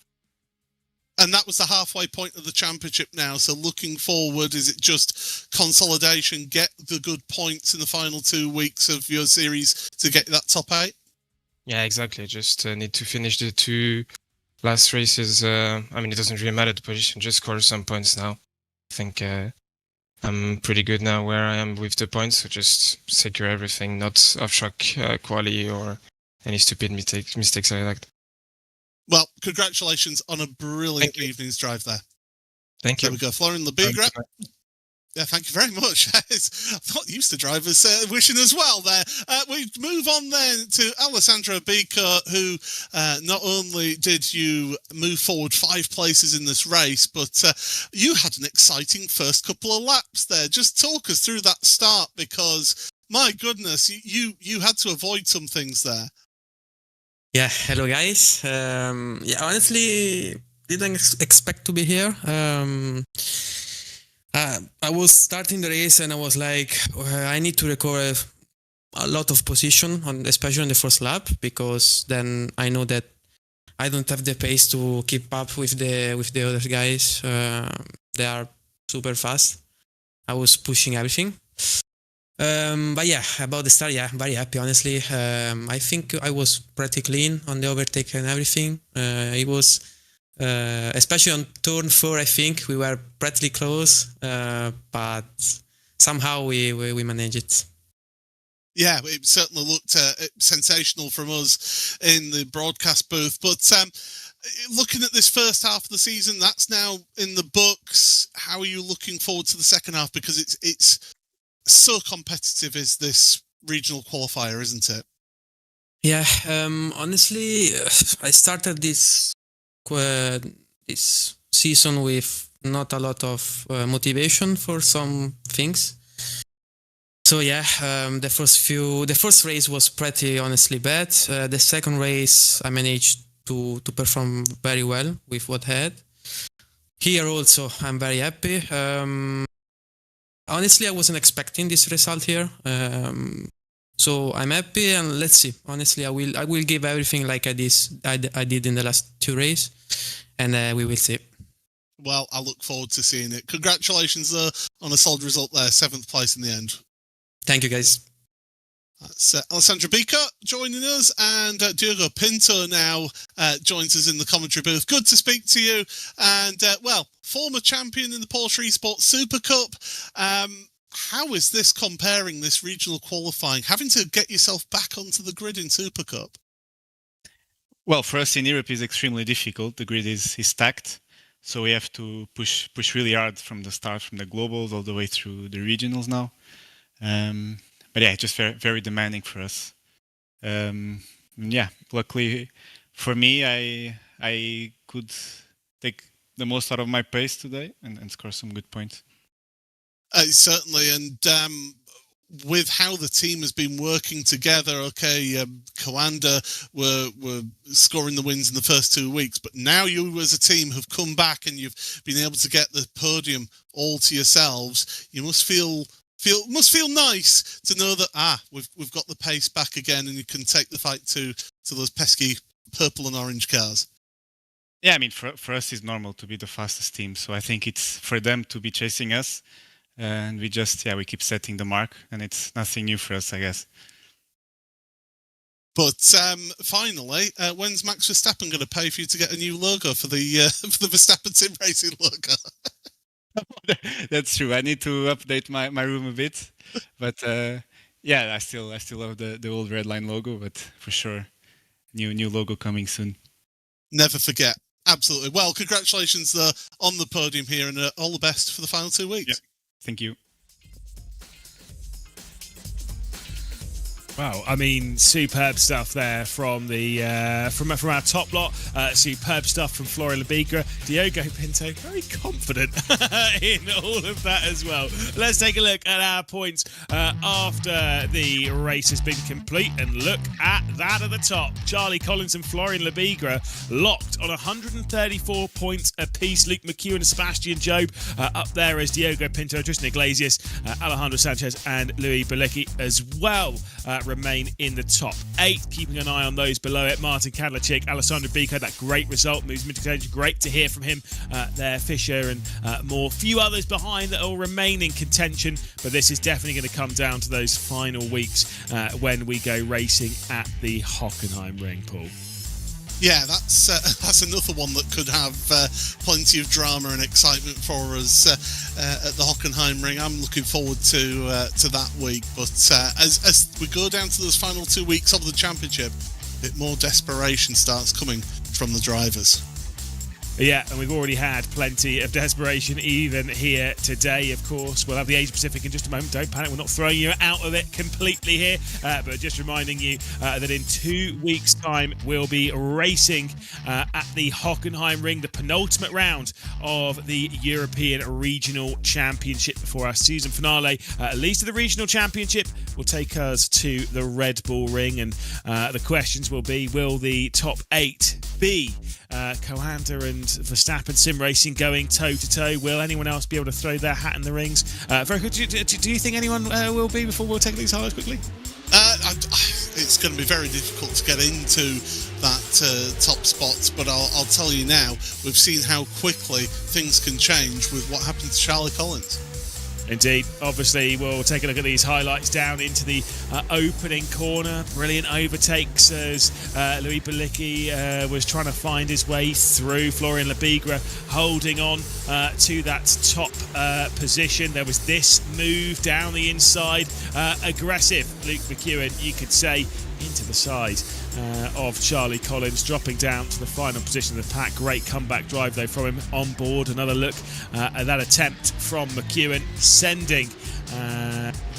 And that was the halfway point of the championship now. So looking forward, is it just consolidation, get the good points in the final 2 weeks of your series to get that top 8? Yeah, exactly. Just need to finish the 2 last races. I mean, it doesn't really matter the position, just score some points now. I think I'm pretty good now where I am with the points, so just secure everything, not off-track quali or any stupid mistakes like that. Well, congratulations on a brilliant evening's drive there. Thank you. There we go. Florian Lebigra. Yeah, thank you very much. I'm not used to drivers wishing as well there. We move on then to Alessandro Bico, who not only did you move forward 5 places in this race, but you had an exciting first couple of laps there. Just talk us through that start, because, my goodness, you had to avoid some things there. Yeah, hello guys. Honestly, didn't expect to be here. I was starting the race and I was like, I need to recover a lot of position, especially on the first lap, because then I know that I don't have the pace to keep up with the other guys. They are super fast. I was pushing everything. But yeah, about the start, yeah, very happy, honestly. I think I was pretty clean on the overtake and everything. It was... especially on turn 4, I think we were pretty close, but somehow we managed it. Yeah, it certainly looked sensational from us in the broadcast booth. But looking at this first half of the season, that's now in the books. How are you looking forward to the second half? Because it's so competitive, is this regional qualifier, isn't it? Yeah, honestly, I started this season with not a lot of motivation for some things. So yeah, the first race was pretty honestly bad. The second race I managed to perform very well with what I had. Here also I'm very happy. Honestly, I wasn't expecting this result here. So I'm happy, and let's see. Honestly, I will give everything like I did in the last 2 races, and we will see. Well, I look forward to seeing it. Congratulations on a solid result there, 7th place in the end. Thank you, guys. That's Alessandro Bico joining us, and Diogo Pinto now joins us in the commentary booth. Good to speak to you. And, well, former champion in the Porsche Esports Supercup. How is this comparing, this regional qualifying, having to get yourself back onto the grid in Supercup? Well, for us in Europe, it's extremely difficult. The grid is stacked, so we have to push really hard from the start, from the globals all the way through the regionals now. But yeah, just very, very demanding for us. Yeah, luckily for me, I could take the most out of my pace today and score some good points. Certainly, and with how the team has been working together, Coanda were scoring the wins in the first 2 weeks, but now you as a team have come back and you've been able to get the podium all to yourselves. You must feel nice to know that we've got the pace back again, and you can take the fight to those pesky purple and orange cars. Yeah, I mean, for us it's normal to be the fastest team, so I think it's for them to be chasing us. And we keep setting the mark, and it's nothing new for us, I guess. But finally, when's Max Verstappen going to pay for you to get a new logo for the Verstappen Sim Racing logo? That's true. I need to update my room a bit, but I still love the old red line logo. But for sure, new logo coming soon. Never forget. Absolutely. Well, congratulations on the podium here, and all the best for the final 2 weeks. Yeah. Thank you. Wow, I mean, superb stuff there from the from our top lot. Superb stuff from Florian Lebigra. Diogo Pinto, very confident in all of that as well. Let's take a look at our points after the race has been complete, and look at that at the top. Charlie Collins and Florian Lebigra locked on 134 points apiece. Luke McHugh and Sebastian Job up there as Diogo Pinto, Tristan Iglesias, Alejandro Sanchez and Louis Belecki as well. Remain in the top 8, keeping an eye on those below it. Martin Kadlacik, Alessandro Bico, that great result, moves mid-stage. Great to hear from him there. Fisher and more. Few others behind that will remain in contention, but this is definitely going to come down to those final weeks when we go racing at the Hockenheim ring, Paul. Yeah, that's another one that could have plenty of drama and excitement for us at the Hockenheimring. I'm looking forward to that week. But as we go down to those final 2 weeks of the championship, a bit more desperation starts coming from the drivers. Yeah, and we've already had plenty of desperation even here today, of course. We'll have the Asia Pacific in just a moment. Don't panic, we're not throwing you out of it completely here, but just reminding you that in 2 weeks' time, we'll be racing at the Hockenheimring, the penultimate round of the European Regional Championship before our season finale. At least of the Regional Championship will take us to the Red Bull Ring, and the questions will be, will the top 8 be Coanda and Verstappen Sim Racing going toe-to-toe? Will anyone else be able to throw their hat in the rings? Very good. Do you think anyone will be before we'll take these highlights quickly? It's going to be very difficult to get into that top spots, but I'll tell you now, we've seen how quickly things can change with what happened to Charlie Collins. Indeed. Obviously, we'll take a look at these highlights down into the opening corner. Brilliant overtakes as Louis Belicki was trying to find his way through. Florian Lebigre holding on to that top position. There was this move down the inside. Aggressive Luke McEwen, you could say, into the side of Charlie Collins, dropping down to the final position of the pack. Great comeback drive though from him on board. Another look at that attempt from McEwen, sending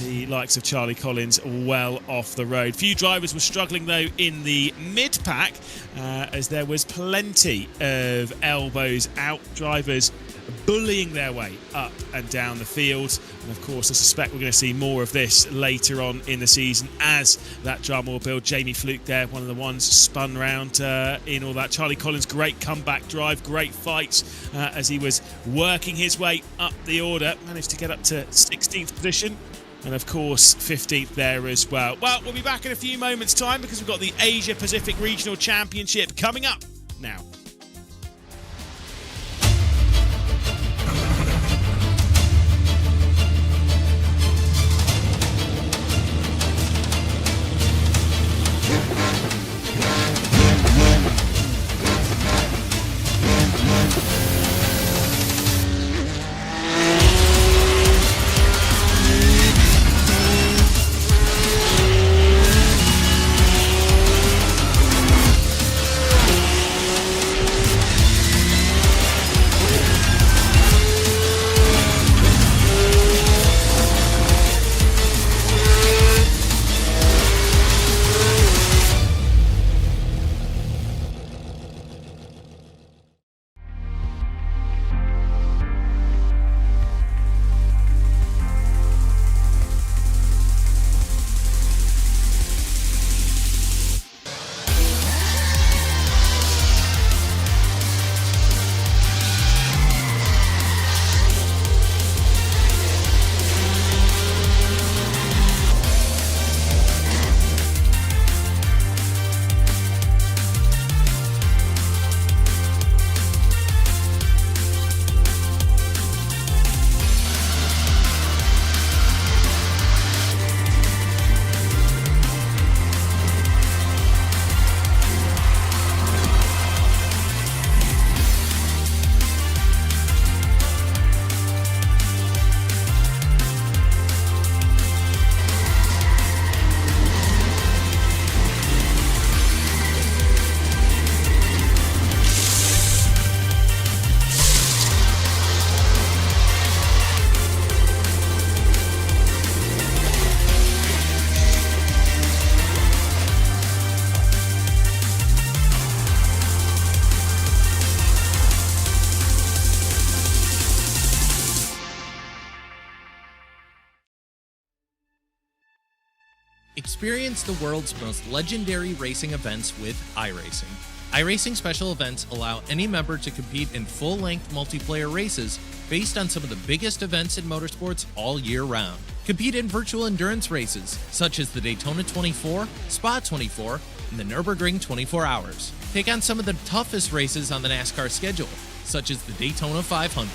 the likes of Charlie Collins well off the road. Few drivers were struggling though in the mid-pack as there was plenty of elbows out, drivers bullying their way up and down the field. And of course, I suspect we're going to see more of this later on in the season as that drama will build. Jamie Fluke there, one of the ones spun round in all that. Charlie Collins, great comeback drive, great fights as he was working his way up the order. Managed to get up to 16th position. And of course, 15th there as well. Well, we'll be back in a few moments' time because we've got the Asia Pacific Regional Championship coming up now. Experience the world's most legendary racing events with iRacing. iRacing special events allow any member to compete in full-length multiplayer races based on some of the biggest events in motorsports all year round. Compete in virtual endurance races such as the Daytona 24, Spa 24, and the Nürburgring 24 Hours. Take on some of the toughest races on the NASCAR schedule, such as the Daytona 500.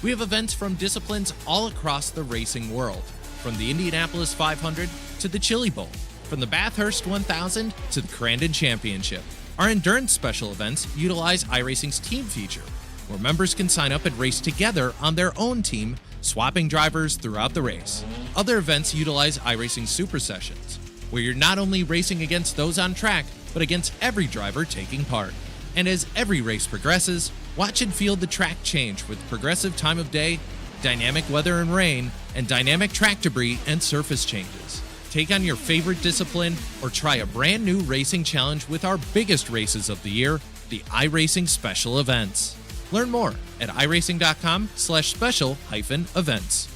We have events from disciplines all across the racing world, from the Indianapolis 500 to the Chili Bowl, from the Bathurst 1000 to the Crandon Championship. Our endurance special events utilize iRacing's team feature, where members can sign up and race together on their own team, swapping drivers throughout the race. Other events utilize iRacing Super Sessions, where you're not only racing against those on track, but against every driver taking part. And as every race progresses, watch and feel the track change with progressive time of day, dynamic weather and rain, and dynamic track debris and surface changes. Take on your favorite discipline or try a brand new racing challenge with our biggest races of the year, the iRacing Special Events. Learn more at iracing.com/special-events.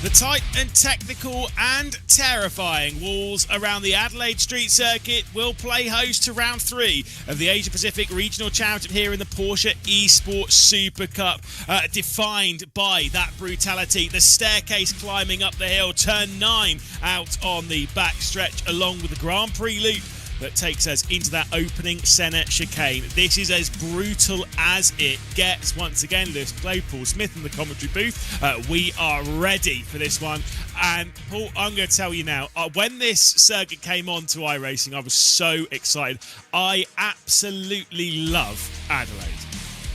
The tight and technical and terrifying walls around the Adelaide Street Circuit will play host to round 3 of the Asia Pacific Regional Championship here in the Porsche Esports Super Cup, defined by that brutality. The staircase climbing up the hill, turn 9 out on the backstretch, along with the Grand Prix loop that takes us into that opening centre chicane. This is as brutal as it gets. Once again, Lewis Clay, Paul Smith in the commentary booth. We are ready for this one. And Paul, I'm going to tell you now, when this circuit came on to iRacing, I was so excited. I absolutely love Adelaide.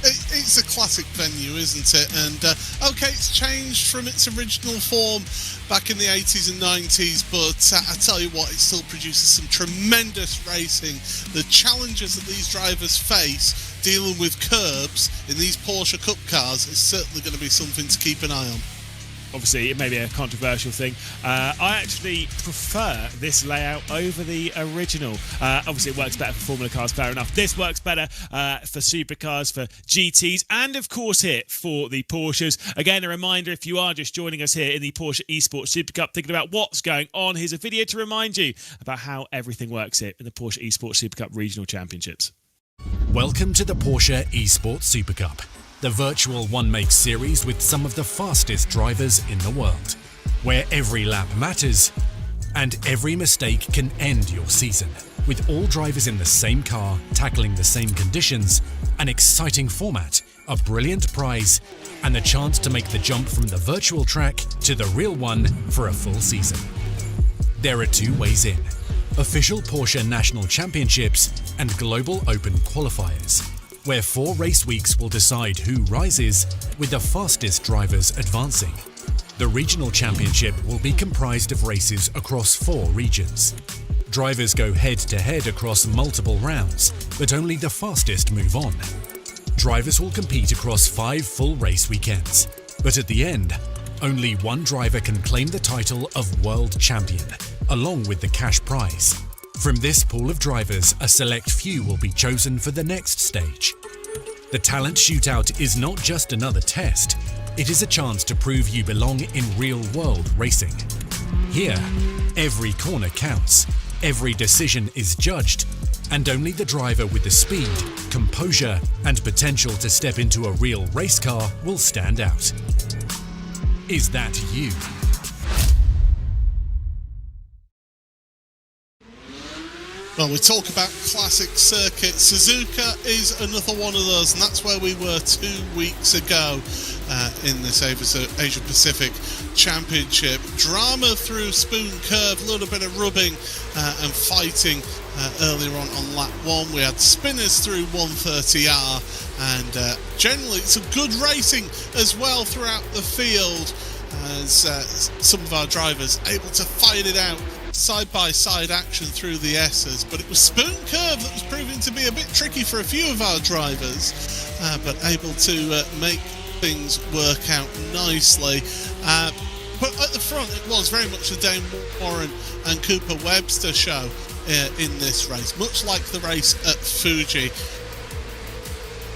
It's a classic venue, isn't it? And okay, it's changed from its original form back in the 80s and 90s, but I tell you what, it still produces some tremendous racing. The challenges that these drivers face dealing with curbs in these Porsche Cup cars is certainly going to be something to keep an eye on. Obviously, it may be a controversial thing. I actually prefer this layout over the original. Obviously, it works better for Formula cars, fair enough. This works better for supercars, for GTs, and of course here for the Porsches. Again, a reminder, if you are just joining us here in the Porsche Esports Super Cup, thinking about what's going on, here's a video to remind you about how everything works here in the Porsche Esports Super Cup Regional Championships. Welcome to the Porsche Esports Super Cup, the virtual one-make series with some of the fastest drivers in the world, where every lap matters and every mistake can end your season. With all drivers in the same car, tackling the same conditions, an exciting format, a brilliant prize, and the chance to make the jump from the virtual track to the real one for a full season. There are 2 ways in: official Porsche National Championships and Global Open Qualifiers, where 4 race weeks will decide who rises, with the fastest drivers advancing. The regional championship will be comprised of races across 4 regions. Drivers go head-to-head across multiple rounds, but only the fastest move on. Drivers will compete across 5 full race weekends, but at the end, only one driver can claim the title of World Champion, along with the cash prize. From this pool of drivers, a select few will be chosen for the next stage. The talent shootout is not just another test, it is a chance to prove you belong in real-world racing. Here, every corner counts, every decision is judged, and only the driver with the speed, composure, and potential to step into a real race car will stand out. Is that you? Well, we talk about classic circuits. Suzuka is another one of those, and that's where we were 2 weeks ago in this Asia Pacific Championship. Drama through Spoon Curve, a little bit of rubbing and fighting earlier on lap 1. We had spinners through 130R, and generally some good racing as well throughout the field, as some of our drivers able to fight it out side-by-side action through the S's, but it was Spoon Curve that was proving to be a bit tricky for a few of our drivers, but able to make things work out nicely. But at the front, it was very much the Dane Warren and Cooper Webster show in this race, much like the race at Fuji.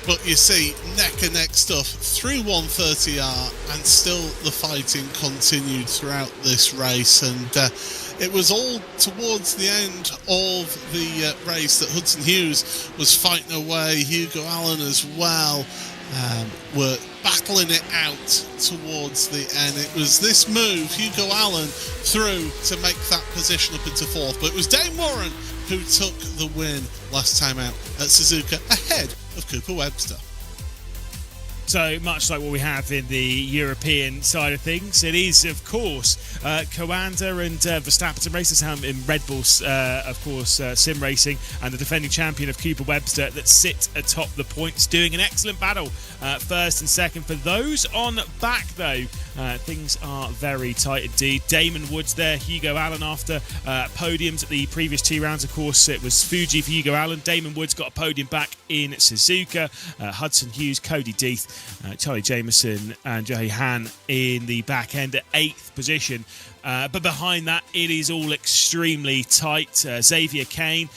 But you see, neck and neck stuff through 130R, and still the fighting continued throughout this race. And it was all towards the end of the race that Hudson Hughes was fighting away. Hugo Allen as well were battling it out towards the end. It was this move, Hugo Allen through to make that position up into fourth. But it was Dane Warren who took the win last time out at Suzuka, ahead of Cooper Webster. So much like what we have in the European side of things, it is, of course, Coanda and Verstappen races in Red Bull's, of course, sim racing, and the defending champion of Cooper Webster that sit atop the points, doing an excellent battle, first and second. For those on back, though, things are very tight indeed. Damon Woods there, Hugo Allen after podiums at the previous 2 rounds. Of course, it was Fuji for Hugo Allen. Damon Woods got a podium back in Suzuka. Hudson Hughes, Cody Death, Charlie Jameson and Joey Han in the back end at 8th position. But behind that, it is all extremely tight. Xavier Kane,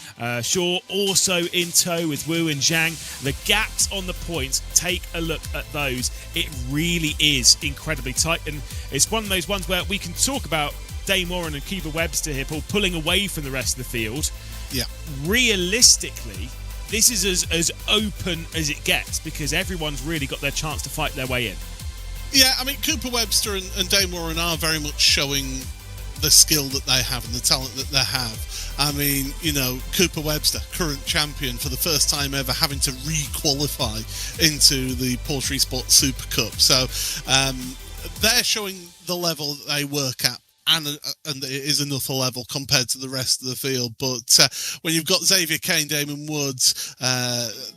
Shaw also in tow with Wu and Zhang. The gaps on the points, take a look at those. It really is incredibly tight. And it's one of those ones where we can talk about Dane Warren and Cooper Webster here, Paul, pulling away from the rest of the field. Yeah. Realistically, this is as open as it gets, because everyone's really got their chance to fight their way in. Yeah, I mean, Cooper Webster and Dane Warren are very much showing the skill that they have and the talent that they have. I mean, you know, Cooper Webster, current champion for the first time ever, having to re-qualify into the Porsche Esports Supercup. So they're showing the level that they work at. And it is another level compared to the rest of the field. But when you've got Xavier Kane, Damon Woods,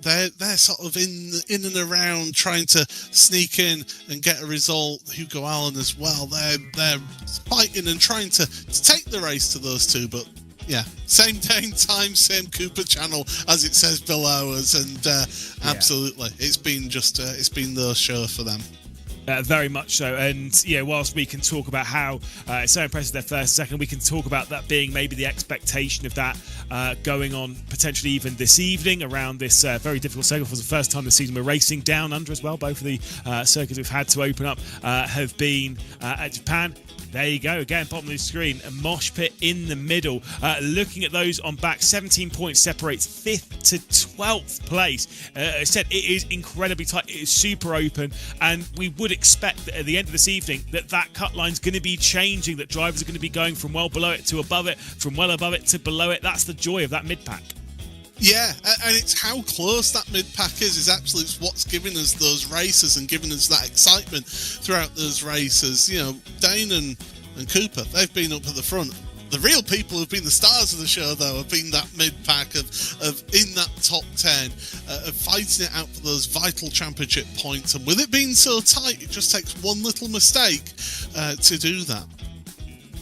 they're sort of in and around trying to sneak in and get a result. Hugo Allen as well. They're fighting and trying to take the race to those two. But yeah, same day, time, same Cooper channel, as it says below us. And absolutely, it's been the show for them. Very much so. And yeah, whilst we can talk about how it's so impressive their first and second, we can talk about that being maybe the expectation of that going on potentially even this evening around this very difficult circuit. For the first time this season, we're racing down under as well. Both of the circuits we've had to open up have been at Japan. There you go, again, bottom of the screen, a mosh pit in the middle. Looking at those on back, 17 points separates 5th to 12th place. I said it is incredibly tight, it is super open, and we would expect that at the end of this evening that cut line's going to be changing, that drivers are going to be going from well below it to above it, from well above it to below it. That's the joy of that mid-pack. Yeah, and it's how close that mid-pack is actually what's giving us those races and giving us that excitement throughout those races. You know, Dane and Cooper, they've been up at the front. The real people who've been the stars of the show, though, have been that mid-pack of in that top 10, of fighting it out for those vital championship points. And with it being so tight, it just takes one little mistake to do that.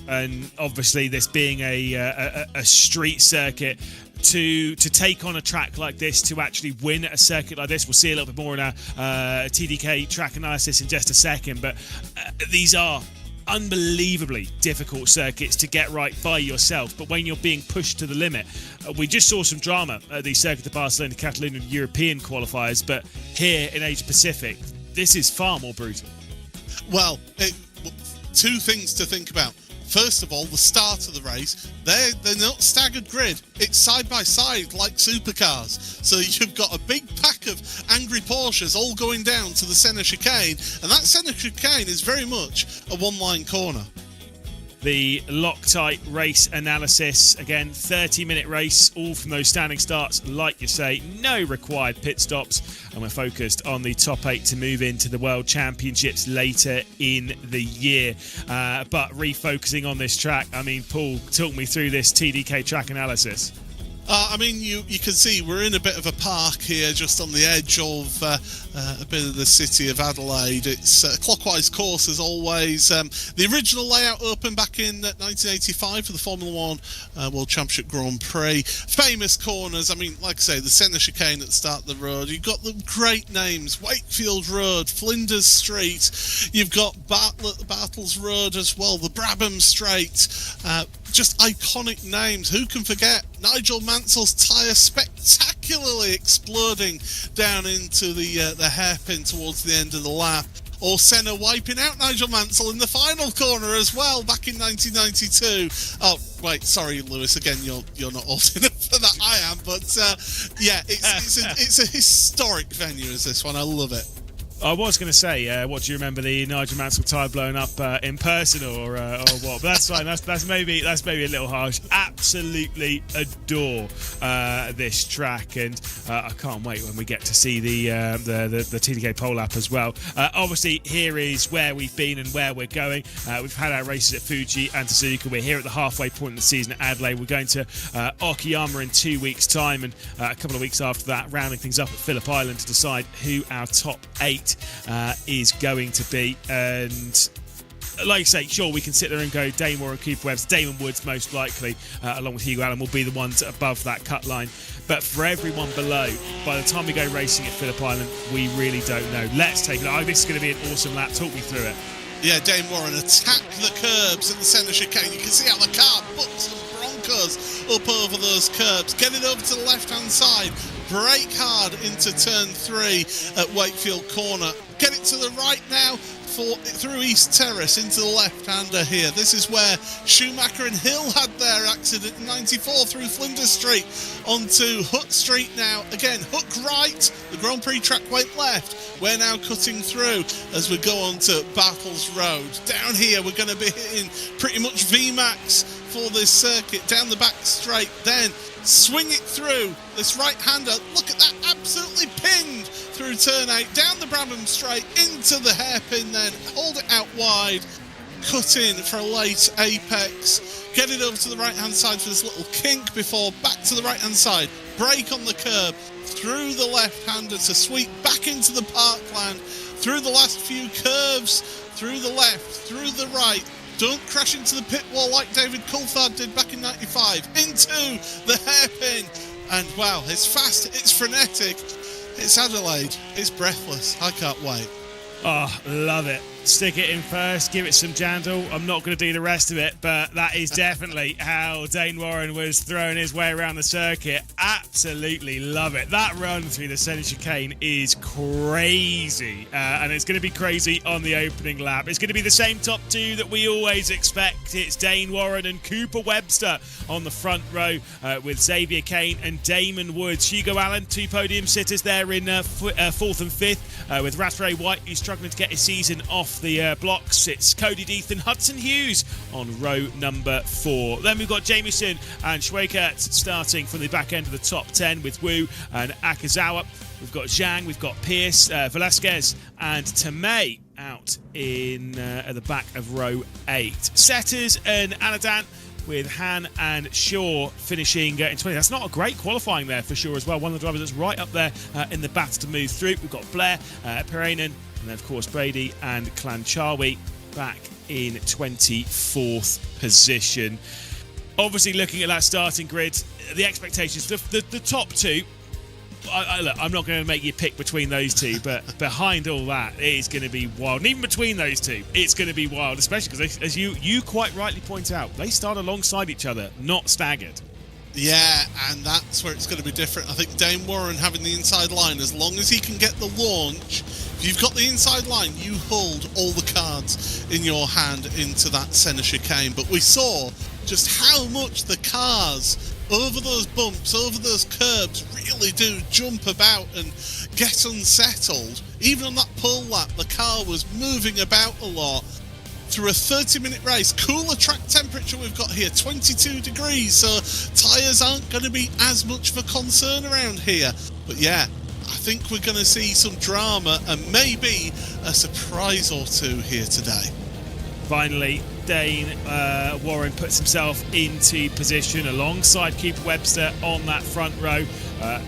And obviously, this being a street circuit, to take on a track like this, to actually win a circuit like this, we'll see a little bit more in our TDK track analysis in just a second, but these are unbelievably difficult circuits to get right by yourself. But when you're being pushed to the limit, we just saw some drama at the Circuit de Barcelona Catalunya European qualifiers, but here in Asia Pacific, this is far more brutal. Well, two things to think about. First of all, the start of the race, they're not staggered grid. It's side by side like supercars. So you've got a big pack of angry Porsches all going down to the centre chicane, and that centre chicane is very much a one-line corner. The Loctite race analysis, again, 30-minute race, all from those standing starts, like you say, no required pit stops, and we're focused on the top 8 to move into the World Championships later in the year. But refocusing on this track, I mean, Paul, talk me through this TDK track analysis. I mean, you can see we're in a bit of a park here, just on the edge of a bit of the city of Adelaide. It's a clockwise course as always. The original layout opened back in 1985 for the Formula One World Championship Grand Prix. Famous corners, I mean, like I say, the centre chicane at the start of the road. You've got the great names, Wakefield Road, Flinders Street. You've got Bartles Road as well, the Brabham Straight. Just iconic names. Who can forget Nigel Mansell's tyre spectacularly exploding down into the hairpin towards the end of the lap. Or Senna wiping out Nigel Mansell in the final corner as well back in 1992. Oh, wait, sorry, Lewis. Again, you're not old enough for that. I am, but yeah, it's a historic venue. Is this one? I love it. I was going to say, what do you remember the Nigel Mansell tyre blowing up in person or what? But that's fine. That's maybe a little harsh. Absolutely adore this track, and I can't wait when we get to see the TDK pole lap as well. Obviously, here is where we've been and where we're going. We've had our races at Fuji and Suzuka. We're here at the halfway point of the season at Adelaide. We're going to Okayama in 2 weeks' time, and a couple of weeks after that, rounding things up at Phillip Island to decide who our top 8 is going to be. And like I say, sure, we can sit there and go Dane Moore and Cooper Webster. Damon Woods most likely, along with Hugo Allen, will be the ones above that cut line. But for everyone below, by the time we go racing at Phillip Island, we really don't know. Let's take it. Oh, this is going to be an awesome lap. Talk me through it. Yeah, Dane Warren attack the curbs in the centre chicane. You can see how the car books and Broncos up over those curbs. Get it over to the left-hand side. Brake hard into turn 3 at Wakefield Corner. Get it to the right now through East Terrace into the left-hander here. This is where Schumacher and Hill had their accident in 94 through Flinders Street onto Hutt Street now. Again, hook right. The Grand Prix track went left. We're now cutting through as we go on to Bartles Road. Down here, we're going to be hitting pretty much VMAX for this circuit. Down the back straight, then swing it through this right-hander. Look at that, absolutely pinned through turn 8, down the Brabham Straight, into the hairpin then, hold it out wide, cut in for a late apex, get it over to the right-hand side for this little kink before back to the right-hand side, brake on the curb, through the left-hander to sweep back into the parkland, through the last few curves, through the left, through the right. Don't crash into the pit wall like David Coulthard did back in 95. Into the hairpin. And wow, it's fast, it's frenetic. It's Adelaide. It's breathless. I can't wait. Oh, love it. Stick it in first, give it some jandal. I'm not going to do the rest of it, but that is definitely how Dane Warren was throwing his way around the circuit. Absolutely love it. That run through the centre chicane is crazy, and it's going to be crazy on the opening lap. It's going to be the same top 2 that we always expect. It's Dane Warren and Cooper Webster on the front row with Xavier Kane and Damon Woods. Hugo Allen, 2 podium sitters there in 4th and 5th, with Rattray White, who's struggling to get his season off the blocks. It's Cody Death and Hudson Hughes on row number 4. Then we've got Jamieson and Schweikert starting from the back end of the top 10 with Wu and Akazawa. We've got Zhang, we've got Pierce, Velasquez and Tamay out in at the back of row 8. Setters and Anadan with Han and Shaw finishing in 20. That's not a great qualifying there for Shaw as well. One of the drivers that's right up there in the battle to move through. We've got Blair, Piranen, and then, of course, Brady and Clanchawi back in 24th position. Obviously, looking at that starting grid, the expectations, the top 2, look, I'm not going to make you pick between those 2, but behind all that, it is going to be wild. And even between those 2, it's going to be wild, especially because, as you quite rightly point out, they start alongside each other, not staggered. Yeah, and that's where it's going to be different. I think Dane Warren having the inside line, as long as he can get the launch, if you've got the inside line, you hold all the cards in your hand into that centre chicane. But we saw just how much the cars over those bumps, over those curbs, really do jump about and get unsettled. Even on that pole lap, the car was moving about a lot. Through a 30-minute race, cooler track temperature we've got here, 22 degrees, so tyres aren't going to be as much of a concern around here. But yeah, I think we're going to see some drama and maybe a surprise or 2 here today. Finally, Dane Warren puts himself into position alongside Cooper Webster on that front row.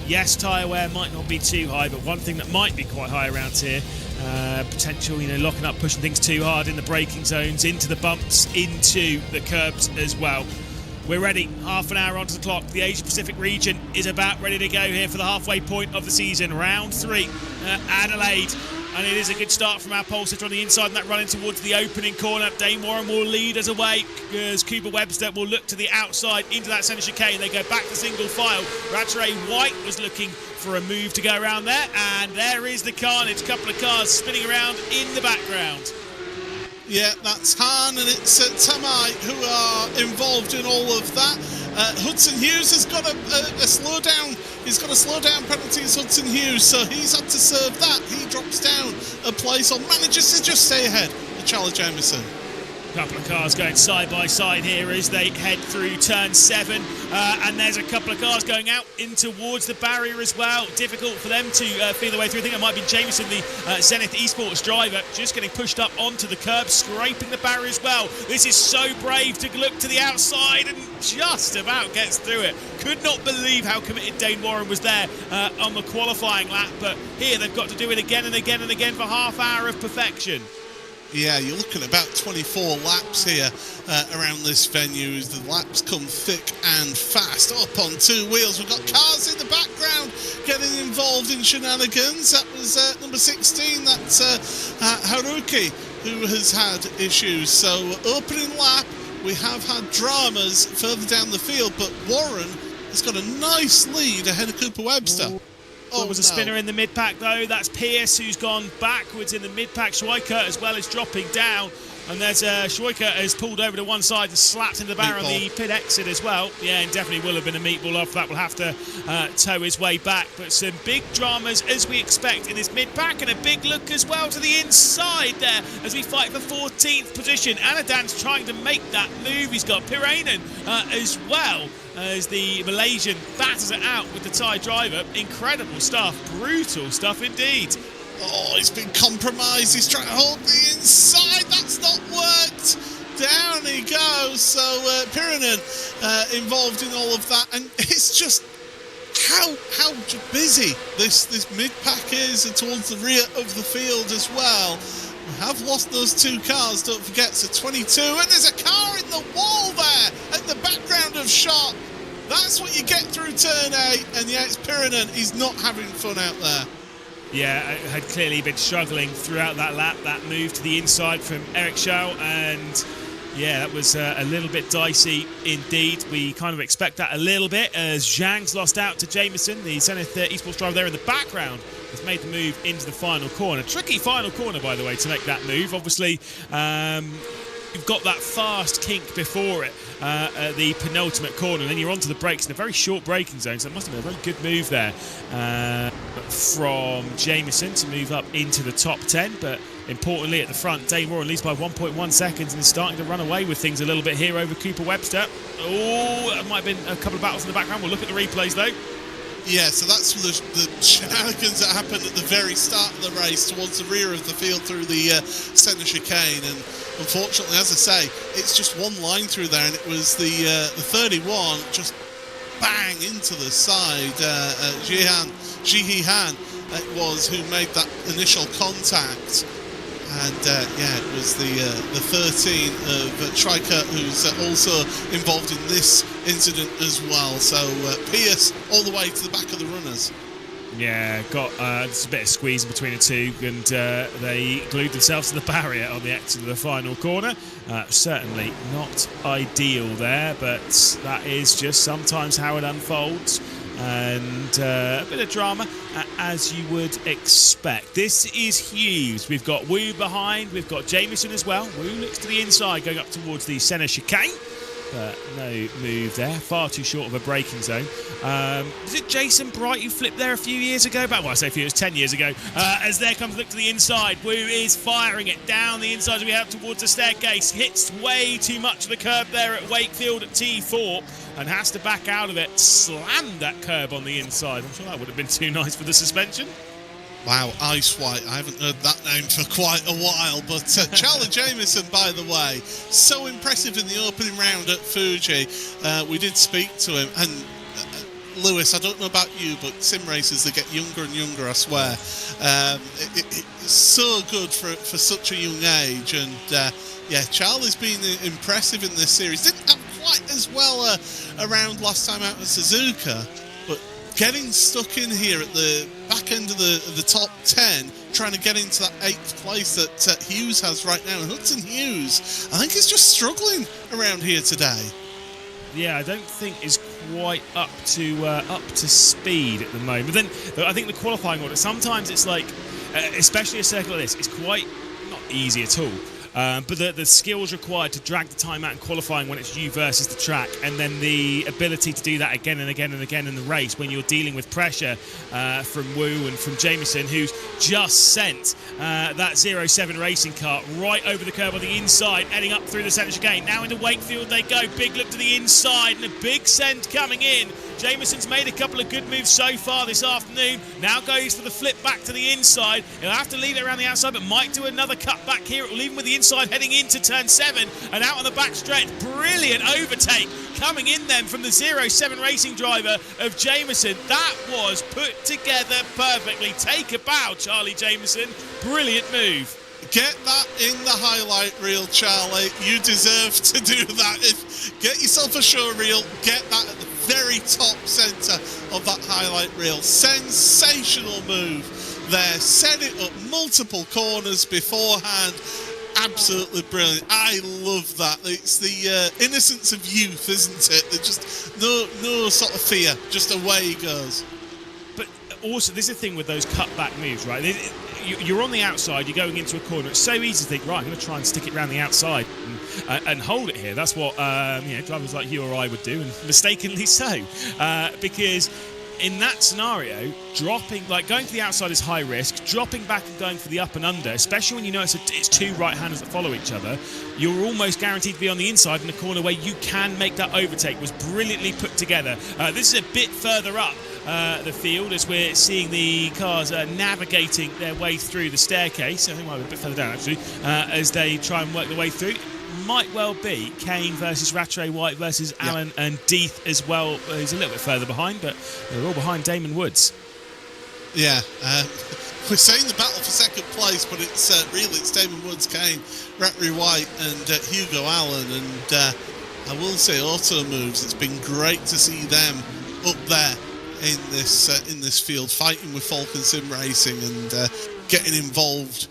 Yes, tyre wear might not be too high, but one thing that might be quite high around here, potential, locking up, pushing things too hard in the braking zones, into the bumps, into the curbs as well. We're ready, half an hour onto the clock. The Asia Pacific region is about ready to go here for the halfway point of the season. Round 3, Adelaide. And it is a good start from our pole sitter on the inside, and that running towards the opening corner. Dane Warren will lead us away as Cooper Webster will look to the outside into that centre chicane. They go back to single file. Ratchet White was looking for a move to go around there, and there is the carnage. A couple of cars spinning around in the background. Yeah, that's Han and it's Tamai who are involved in all of that. Hudson Hughes has got a slowdown. He's got a slowdown penalty as Hudson Hughes, so he's had to serve that. He drops down a place or manages to just stay ahead of Charlie Jameson. Couple of cars going side by side here as they head through turn 7, and there's a couple of cars going out in towards the barrier as well. Difficult for them to feel their way through. I think it might be Jameson, the Zenith Esports driver, just getting pushed up onto the curb, scraping the barrier as well. This is so brave to look to the outside and just about gets through it. Could not believe how committed Dane Warren was there on the qualifying lap, but here they've got to do it again and again and again for half hour of perfection. Yeah, you're looking at about 24 laps here around this venue as the laps come thick and fast. Up on 2 wheels, we've got cars in the background getting involved in shenanigans. That was number 16, that's Haruki, who has had issues. So opening lap, we have had dramas further down the field, but Warren has got a nice lead ahead of Cooper Webster. Ooh. There was a spinner in the mid-pack though. That's Pierce who's gone backwards in the mid-pack. Schweikert as well is dropping down. And there's Schweikert has pulled over to one side and slapped into the barrier on the pit exit as well. Yeah, and definitely will have been a meatball off that. Will have to tow his way back. But some big dramas as we expect in this mid-pack, and a big look as well to the inside there as we fight for 14th position. Anadan's trying to make that move. He's got Pirainen as well as the Malaysian batters it out with the Thai driver. Incredible stuff. Brutal stuff indeed. Oh, he's been compromised. He's trying to hold the inside. That's not worked. Down he goes. So Piranen involved in all of that, and it's just how busy this mid-pack is, and towards the rear of the field as well. We have lost those 2 cars, don't forget. So 22, and there's a car in the wall there at the background of shot. That's what you get through turn 8, and yeah, it's Piranen. He's not having fun out there. Yeah, had clearly been struggling throughout that lap. That move to the inside from Eric Schau, and yeah, that was a little bit dicey indeed. We kind of expect that a little bit as Zhang's lost out to Jameson, the Zenith Esports driver there in the background, has made the move into the final corner. Tricky final corner, by the way, to make that move. Obviously, you've got that fast kink before it at the penultimate corner, and then you're onto the brakes in a very short braking zone, so it must have been a very good move there from Jameson to move up into the top 10. But importantly at the front, Dane Warren leads by 1.1 seconds and is starting to run away with things a little bit here over Cooper Webster. Oh, that might have been a couple of battles in the background. We'll look at the replays though. Yeah, so that's the shenanigans that happened at the very start of the race towards the rear of the field through the centre chicane, and unfortunately, as I say, it's just one line through there, and it was the 31 just bang into the side. Jihi Han it was who made that initial contact. And yeah, it was the 13 of Schweikert who's also involved in this incident as well. So Pierce all the way to the back of the runners. Yeah, got just a bit of squeeze in between the two, and they glued themselves to the barrier on the exit of the final corner. Certainly not ideal there, but that is just sometimes how it unfolds. And a bit of drama, as you would expect. This is Hughes. We've got Wu behind. We've got Jameson as well. Wu looks to the inside, going up towards the centre chicane. But no move there. Far too short of a braking zone. Was it Jason Bright who flipped there a few years ago? Well, I say a few, it was 10 years ago. As there comes a look to the inside. Wu is firing it down the inside as we head towards the staircase. Hits way too much of the curb there at Wakefield at T4 and has to back out of it. Slammed that curb on the inside. I'm sure that would have been too nice for the suspension. Wow, Ice White. I haven't heard that name for quite a while. But Charlie Jamieson, by the way, so impressive in the opening round at Fuji. We did speak to him. And Lewis, I don't know about you, but sim racers, they get younger and younger, I swear. It's so good for such a young age. And yeah, Charlie's been impressive in this series. Didn't have quite as well a round last time out at Suzuka, but getting stuck in here at the back end of the top 10, trying to get into that 8th place that Hughes has right now. And Hudson Hughes, I think he's just struggling around here today. Yeah, I don't think is quite up to speed at the moment. But then I think the qualifying order, sometimes it's like, especially a circuit like this, it's quite not easy at all. But the skills required to drag the time out in qualifying when it's you versus the track, and then the ability to do that again and again and again in the race when you're dealing with pressure from Wu and from Jamieson, who's just sent that 07 racing car right over the curb on the inside, heading up through the centre chicane. Now into Wakefield they go. Big look to the inside and a big send coming in. Jamieson's made a couple of good moves so far this afternoon. Now goes for the flip back to the inside. He'll have to leave it around the outside, but might do another cut back here. It will leave him with the inside heading into turn 7 and out on the back stretch. Brilliant overtake coming in then from the 07 racing driver of Jamieson. That was put together perfectly. Take a bow, Charlie Jamieson. Brilliant move. Get that in the highlight reel, Charlie. You deserve to do that. Get yourself a show reel. Get that at the very top centre of that highlight reel. Sensational move there. Set it up multiple corners beforehand. Absolutely brilliant. I love that. It's the innocence of youth, isn't it? There's just no sort of fear. Just away he goes. But also, there's a thing with those cutback moves, right? You're on the outside, you're going into a corner. It's so easy to think, right, I'm going to try and stick it around the outside and hold it here. That's what drivers like you or I would do, and mistakenly so. Because in that scenario, going to the outside is high risk. Dropping back and going for the up and under, especially when you know it's two right-handers that follow each other, you're almost guaranteed to be on the inside in a corner where you can make that overtake. Was brilliantly put together. This is a bit further up the field as we're seeing the cars navigating their way through the staircase. I think might be a bit further down actually, as they try and work their way through. Might well be Kane versus Rattray White versus Allen and Deeth as well. He's a little bit further behind, but they're all behind Damon Woods. Yeah, we're saying the battle for second place, but it's Damon Woods, Kane, Rattray White and Hugo Allen. And I will say auto moves, it's been great to see them up there in this field, fighting with Falcon Sim Racing and getting involved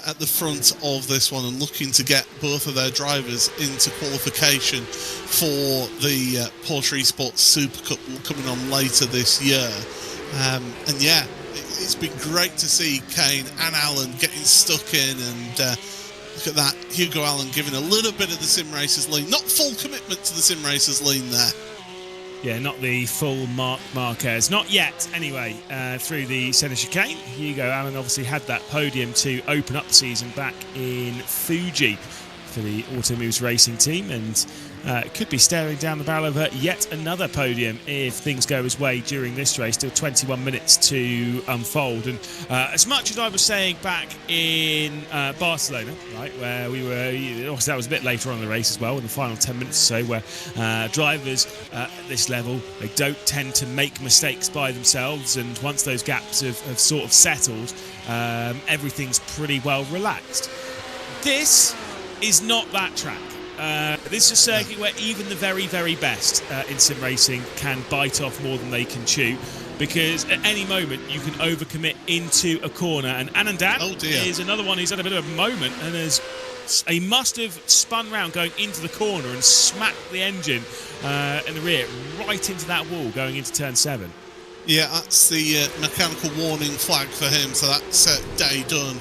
at the front of this one and looking to get both of their drivers into qualification for the Porsche Esports Supercup coming on later this year. And yeah, it's been great to see Kane and Allen getting stuck in, and look at that, Hugo Allen giving a little bit of the Sim Racers lean, not full commitment to the Sim Racers lean there. Yeah, not the full Marc Marquez. Not yet, anyway, through the centre chicane. Hugo Allen obviously had that podium to open up the season back in Fuji for the Automoves racing team, and could be staring down the barrel of yet another podium if things go his way during this race. Still 21 minutes to unfold. And as much as I was saying back in Barcelona, right, where we were, obviously that was a bit later on in the race as well, in the final 10 minutes or so, where drivers at this level, they don't tend to make mistakes by themselves, and once those gaps have sort of settled, everything's pretty well relaxed. This is not that track. This is a circuit where even the very, very best in sim racing can bite off more than they can chew, because at any moment you can overcommit into a corner. And Anandan is another one who's had a bit of a moment, and he must have spun round going into the corner and smacked the engine in the rear right into that wall going into turn 7. Yeah, that's the mechanical warning flag for him, so that's day done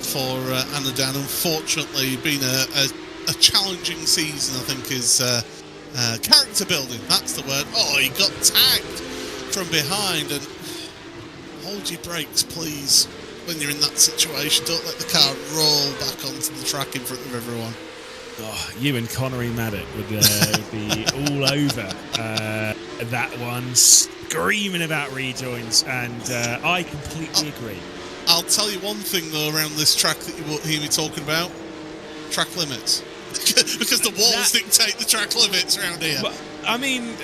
for Anandan. Unfortunately, been a challenging season, I think, is character building. That's the word. Oh, he got tagged from behind, and hold your brakes, please, when you're in that situation. Don't let the car roll back onto the track in front of everyone. Oh, you and Connery Maddock would be all over that one, screaming about rejoins, and I completely agree. I'll tell you one thing though around this track that you won't hear me talking about: track limits. Because the walls dictate the track limits around here. But, I mean,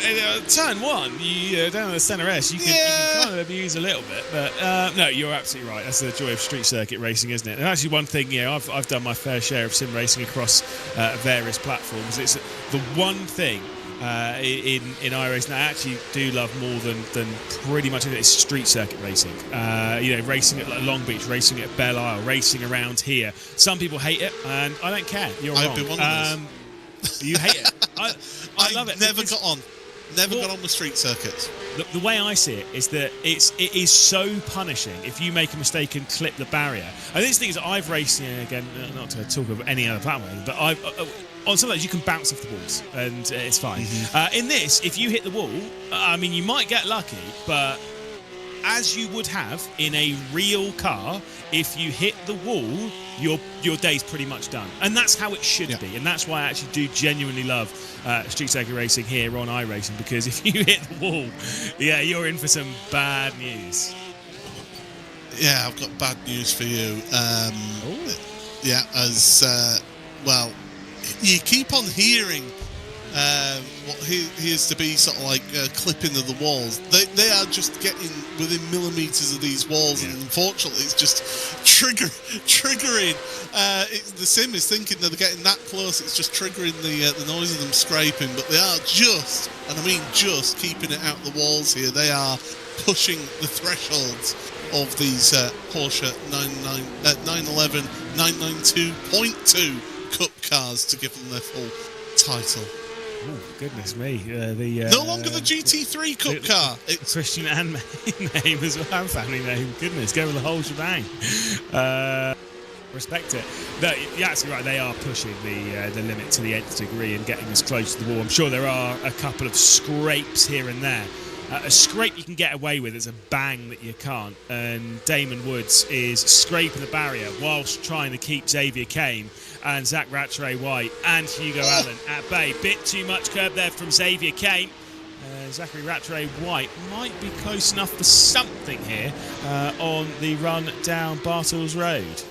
turn one, you down at the centre S, you can kind of abuse a little bit, but no, you're absolutely right. That's the joy of street circuit racing, isn't it? And actually, one thing, I've done my fair share of sim racing across various platforms. It's the one thing in iRacing I actually do love more than pretty much anything. It's street circuit racing. Racing at Long Beach, racing at Belle Isle, racing around here. Some people hate it, and I don't care. You're wrong. I'd be one of those. You hate it. I love it. Never got on with street circuits. The way I see it is that it is so punishing if you make a mistake and clip the barrier. And this thing is, I've raced again, not to talk of any other platform, but on some of those you can bounce off the walls and it's fine. In this, if you hit the wall, I mean, you might get lucky, but as you would have in a real car, if you hit the wall, your day's pretty much done. And that's how it should be. And that's why I actually do genuinely love street circuit racing here on iRacing, because if you hit the wall, you're in for some bad news. Yeah, I've got bad news for you. Well, you keep on hearing what appears to be sort of like clipping of the walls. They are just getting within millimetres of these walls, and unfortunately it's just triggering. The sim is thinking that they're getting that close, it's just triggering the noise of them scraping, but they are just, and I mean just, keeping it out the walls here. They are pushing the thresholds of these Porsche 911 992.2 Cup cars to give them their full title. Oh, goodness me. No longer the GT3 Cup car. It's Christian and name as well, and family name. Goodness, go with the whole shebang. Respect it. You're absolutely right. They are pushing the limit to the nth degree and getting as close to the wall. I'm sure there are a couple of scrapes here and there. A scrape you can get away with, it's a bang that you can't. And Damon Woods is scraping the barrier whilst trying to keep Xavier Kane and Zach Rattray-White and Hugo Allen at bay. Bit too much curb there from Xavier Kane. Zachary Rattray-White might be close enough for something here on the run down Bartels Road.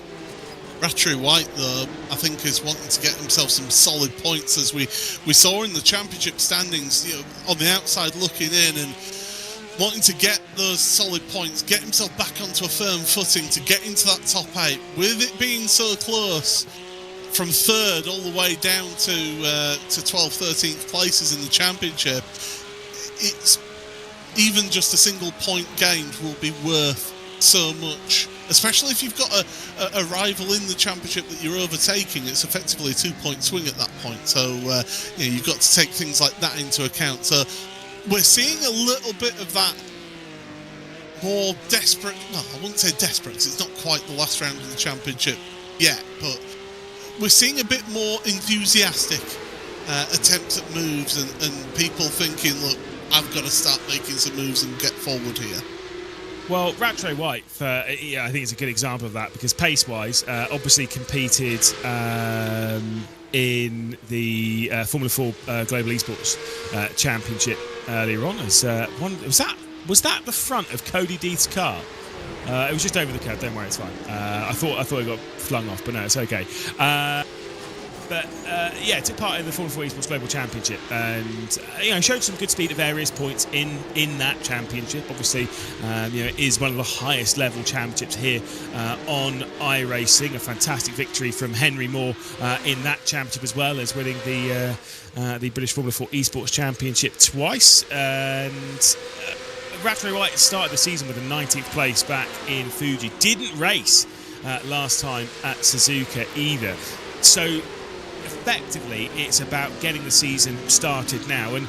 Rattray-White, though, I think is wanting to get himself some solid points, as we saw in the championship standings, on the outside looking in and wanting to get those solid points, get himself back onto a firm footing to get into that top 8. With it being so close, from 3rd all the way down to 12th, 13th places in the championship, it's even just a single point gained will be worth so much. Especially if you've got a rival in the championship that you're overtaking, it's effectively a 2-point swing at that point. So you've got to take things like that into account. So we're seeing a little bit of that more desperate. Well, I wouldn't say desperate, because it's not quite the last round of the championship yet, but we're seeing a bit more enthusiastic attempts at moves and people thinking, look, I've got to start making some moves and get forward here. Well, Rattray-White, I think it's a good example of that, because pace-wise, obviously competed in the Formula 4 Global Esports Championship earlier on. Was that the front of Cody Deeth's car? It was just over the curb. Don't worry, it's fine. I thought it got flung off, but no, it's okay. Took part in the Formula 4 Esports Global Championship, and showed some good speed at various points in that championship. Obviously, it is one of the highest level championships here on iRacing. A fantastic victory from Henry Moore in that championship, as well as winning the British Formula 4 Esports Championship twice. And Rattray-White started the season with a 19th place back in Fuji. Didn't race last time at Suzuka either. So effectively, it's about getting the season started now. And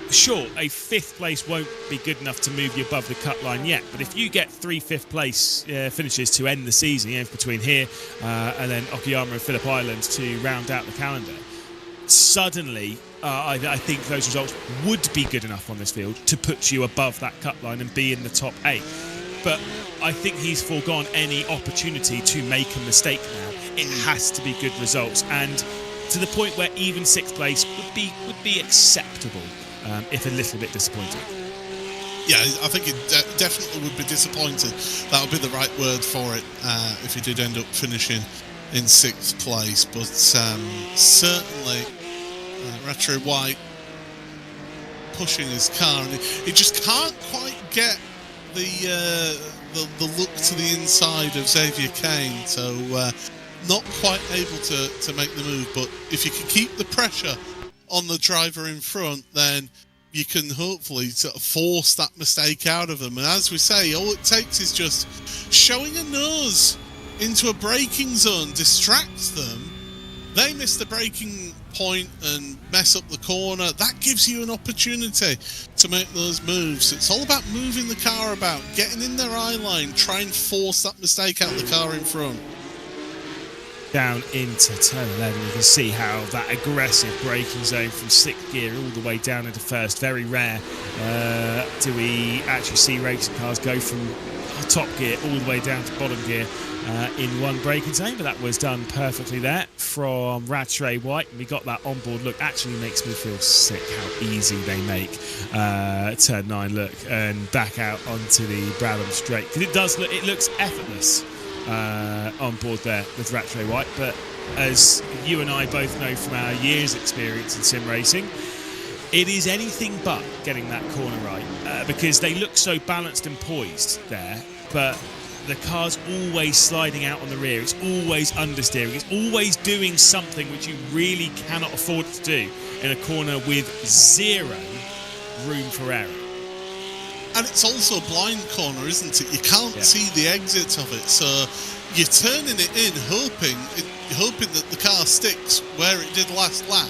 sure, a 5th place won't be good enough to move you above the cut line yet. But if you get 3 5th place finishes to end the season, between here and then Okayama and Phillip Island to round out the calendar, suddenly I think those results would be good enough on this field to put you above that cut line and be in the top 8. But I think he's foregone any opportunity to make a mistake now. It has to be good results, and to the point where even 6th place would be acceptable, if a little bit disappointing. Yeah, I think it definitely would be disappointed. That would be the right word for it if he did end up finishing in 6th place. But certainly, Retro White pushing his car, and he just can't quite get the look to the inside of Xavier Kane. So not quite able to make the move. But if you can keep the pressure on the driver in front, then you can hopefully sort of force that mistake out of them. And as we say, all it takes is just showing a nose into a braking zone, distracts them. They miss the braking point and mess up the corner. That gives you an opportunity to make those moves. It's all about moving the car about, getting in their eye line, try and force that mistake out of the car in front. Down into turn 11, you can see how that aggressive braking zone from 6th gear all the way down into 1st. Very rare do we actually see racing cars go from top gear all the way down to bottom gear in one braking zone, but that was done perfectly there from Rattray White. We got that onboard look. Actually makes me feel sick how easy they make turn 9 look and back out onto the Bradham straight, because it looks effortless on board there with Rattray White. But as you and I both know from our years' experience in sim racing, it is anything but getting that corner right, because they look so balanced and poised there, but the car's always sliding out on the rear. It's always understeering. It's always doing something which you really cannot afford to do in a corner with zero room for error. And it's also a blind corner, isn't it? You can't see the exit of it, so you're turning it in, hoping that the car sticks where it did last lap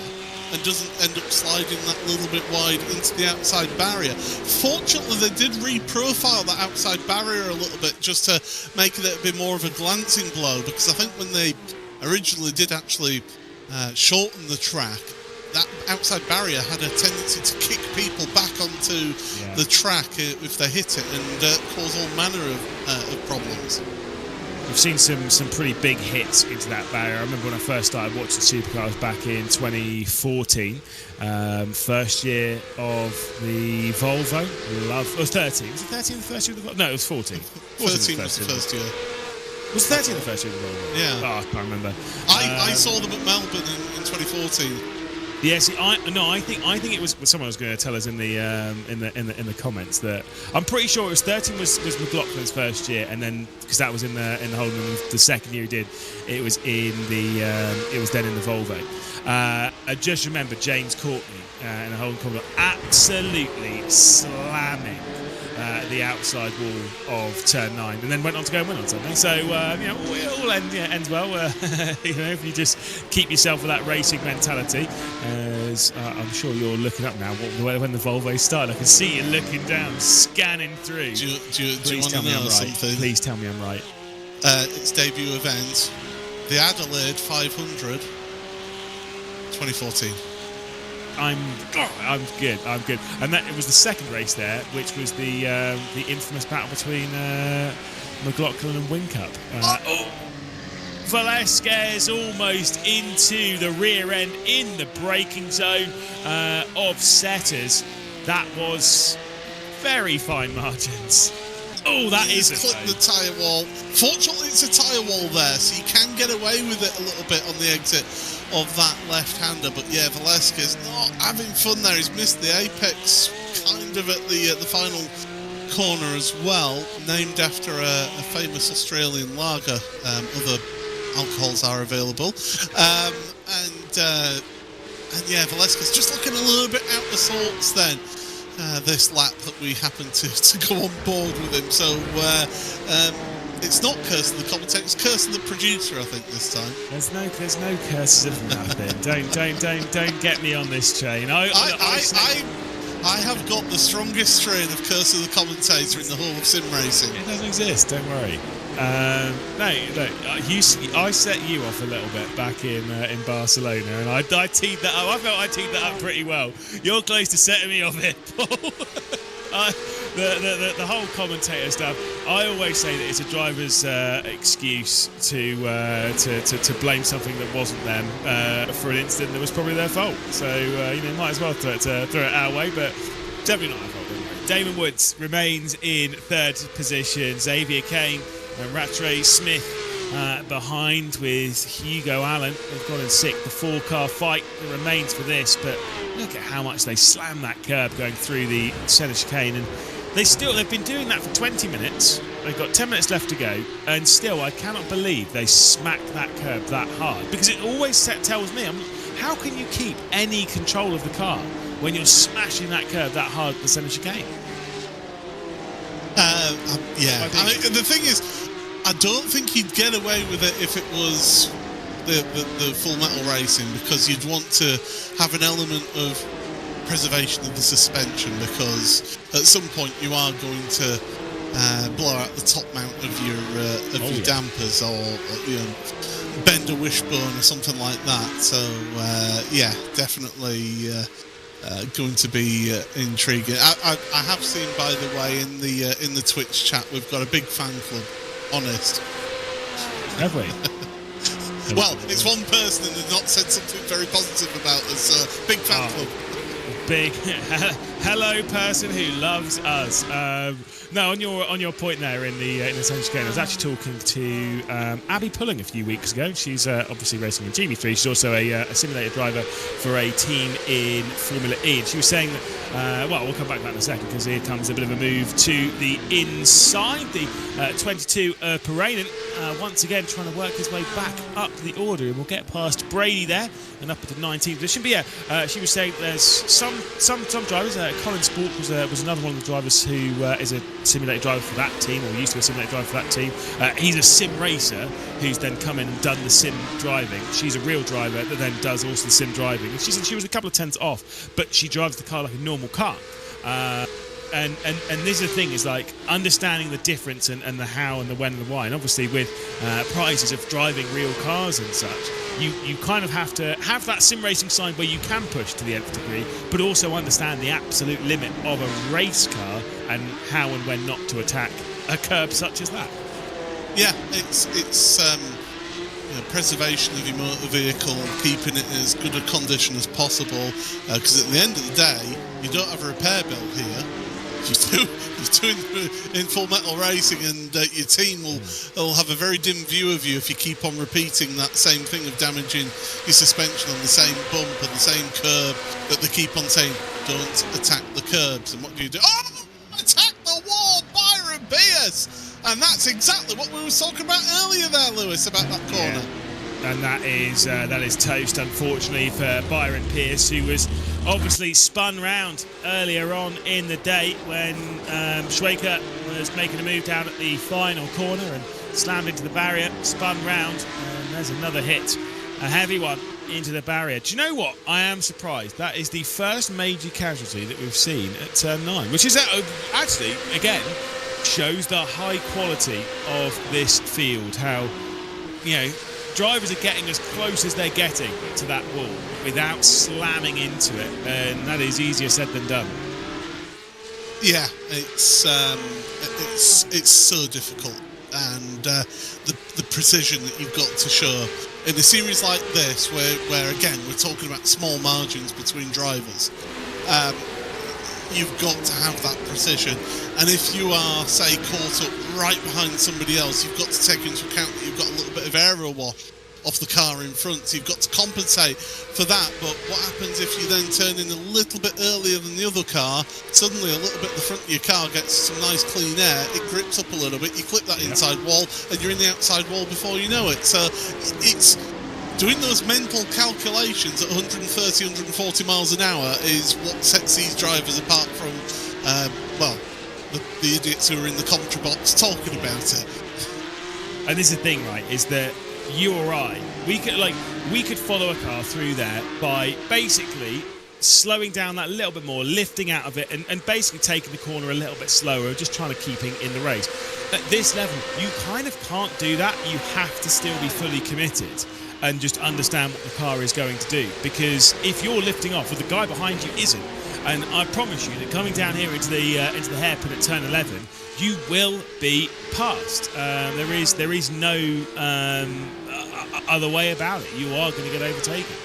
and doesn't end up sliding that little bit wide into the outside barrier. Fortunately, they did reprofile that outside barrier a little bit just to make it a bit more of a glancing blow, because I think when they originally did actually shorten the track, that outside barrier had a tendency to kick people back onto the track if they hit it, and cause all manner of problems. We've seen some pretty big hits into that barrier. I remember when I first started watching Supercars back in 2014, first year of the Volvo. 13. Was it 13 the first year of the Volvo? No, it was 14. 13 was the first year. Was 13 the first year of the Volvo? Yeah. Oh, I can't remember. I saw them at Melbourne in 2014. Yeah, see, I think it was someone was going to tell us in the comments that I'm pretty sure it was 13 was McLaughlin's first year, and then because that was in the Holden, the second year he did, it was then in the Volvo. I just remember James Courtney in the Holden Commodore absolutely slamming the outside wall of turn 9, and then went on to go and win on Sunday. So it all ends well. If you just keep yourself with that racing mentality. As I'm sure you're looking up now when the Volvo started. I can see you looking down, scanning through. Do you want to know something? Please tell me I'm right. Its debut event, the Adelaide 500, 2014. I'm good. And it was the second race there, which was the infamous battle between McLaughlin and Whincup. Velasquez almost into the rear end in the braking zone of Setters. That was very fine margins. Oh, that is clipped the tyre wall. Fortunately, it's a tyre wall there, so you can get away with it a little bit on the exit of that left-hander. But yeah, Velasquez not having fun there. He's missed the apex kind of at the final corner as well, named after a famous Australian lager. Other alcohols are available. And yeah, Velasquez just looking a little bit out of sorts then. This lap that we happened to go on board with him. So it's not curse of the commentator, it's curse of the producer, I think, this time. There's no curses of nothing. Don't get me on this train. I have got the strongest strain of curse of the commentator in the whole of sim racing. It doesn't exist, don't worry. I set you off a little bit back in Barcelona, and I teed that up. I felt I teed that up pretty well. You're close to setting me off here, Paul. The whole commentator stuff. I always say that it's a driver's excuse to blame something that wasn't them for an incident that was probably their fault. So might as well throw it our way, but definitely not our fault. Damon Woods remains in third position. Xavier Kane and Rattray Smith behind with Hugo Allen. They've got in sixth. The four-car fight that remains for this, but look at how much they slam that curb going through the centre chicane, and they've been doing that for 20 minutes. They've got 10 minutes left to go, and still I cannot believe they smacked that curb that hard, because it always tells me, how can you keep any control of the car when you're smashing that curb that hard at the centre chicane? Yeah, I mean, the thing is, I don't think he'd get away with it if it was the full metal racing, because you'd want to have an element of preservation of the suspension, because at some point you are going to blow out the top mount of your dampers, or bend a wishbone or something like that. So yeah, definitely going to be intriguing. I have seen, by the way, in the Twitch chat, we've got a big fan club. Honest. Have we? Well, it's one person and they've not said something very positive about us. So big fan club. Big hello, person who loves us. No, on your point there in the centre chicane, I was actually talking to Abby Pulling a few weeks ago. She's obviously racing in GB3. She's also a simulator driver for a team in Formula E. And she was saying that, well, we'll come back to that in a second, because here comes a bit of a move to the inside. The 22 Parainen once again trying to work his way back up the order, and we'll get past Brady there and up at the 19th position. But yeah, she was saying there's some drivers. Colin Sport was another one of the drivers who is a simulator driver for that team, or used to be a simulator driver for that team. He's a sim racer who's then come in and done the sim driving. She's a real driver that then does also the sim driving. And she said she was a couple of tenths off, but she drives the car like a normal car. And this is the thing, is like understanding the difference and the how and the when and the why. And obviously with prizes of driving real cars and such, you kind of have to have that sim racing side where you can push to the nth degree, but also understand the absolute limit of a race car and how and when not to attack a curb such as that. Yeah, it's preservation of your motor vehicle, keeping it in as good a condition as possible, because at the end of the day, you don't have a repair bill here. You're doing in full metal racing, and your team will have a very dim view of you if you keep on repeating that same thing of damaging your suspension on the same bump and the same curb that they keep on saying, don't attack the curbs. And what do you do? Oh, attack the wall, Byron Pierce! And that's exactly what we were talking about earlier there, Lewis, about that corner. Yeah. And that is toast, unfortunately, for Byron Pierce, who was obviously spun round earlier on in the day when Schwaker was making a move down at the final corner and slammed into the barrier, spun round, and there's another hit, a heavy one into the barrier. Do you know what? I am surprised. That is the first major casualty that we've seen at turn 9, which is actually, again, shows the high quality of this field, how, drivers are getting as close as they're getting to that wall without slamming into it, and that is easier said than done. Yeah, it's so difficult, and the precision that you've got to show in a series like this, where again we're talking about small margins between drivers. You've got to have that precision, and if you are, say, caught up right behind somebody else, you've got to take into account that you've got a little bit of aero wash off the car in front, so you've got to compensate for that. But what happens if you then turn in a little bit earlier than the other car? Suddenly a little bit the front of your car gets some nice clean air, it grips up a little bit, you clip that inside wall, and you're in the outside wall before you know it. So it's doing those mental calculations at 130, 140 miles an hour is what sets these drivers apart from, the idiots who are in the commentary box talking about it. And this is the thing, right, is that you or I, we could follow a car through there by basically slowing down that little bit more, lifting out of it, and basically taking the corner a little bit slower, just trying to keep in the race. At this level, you kind of can't do that. You have to still be fully committed and just understand what the car is going to do, because if you're lifting off, well, the guy behind you isn't. And I promise you that coming down here into the hairpin at turn 11, you will be passed. There is no other way about it. You are going to get overtaken.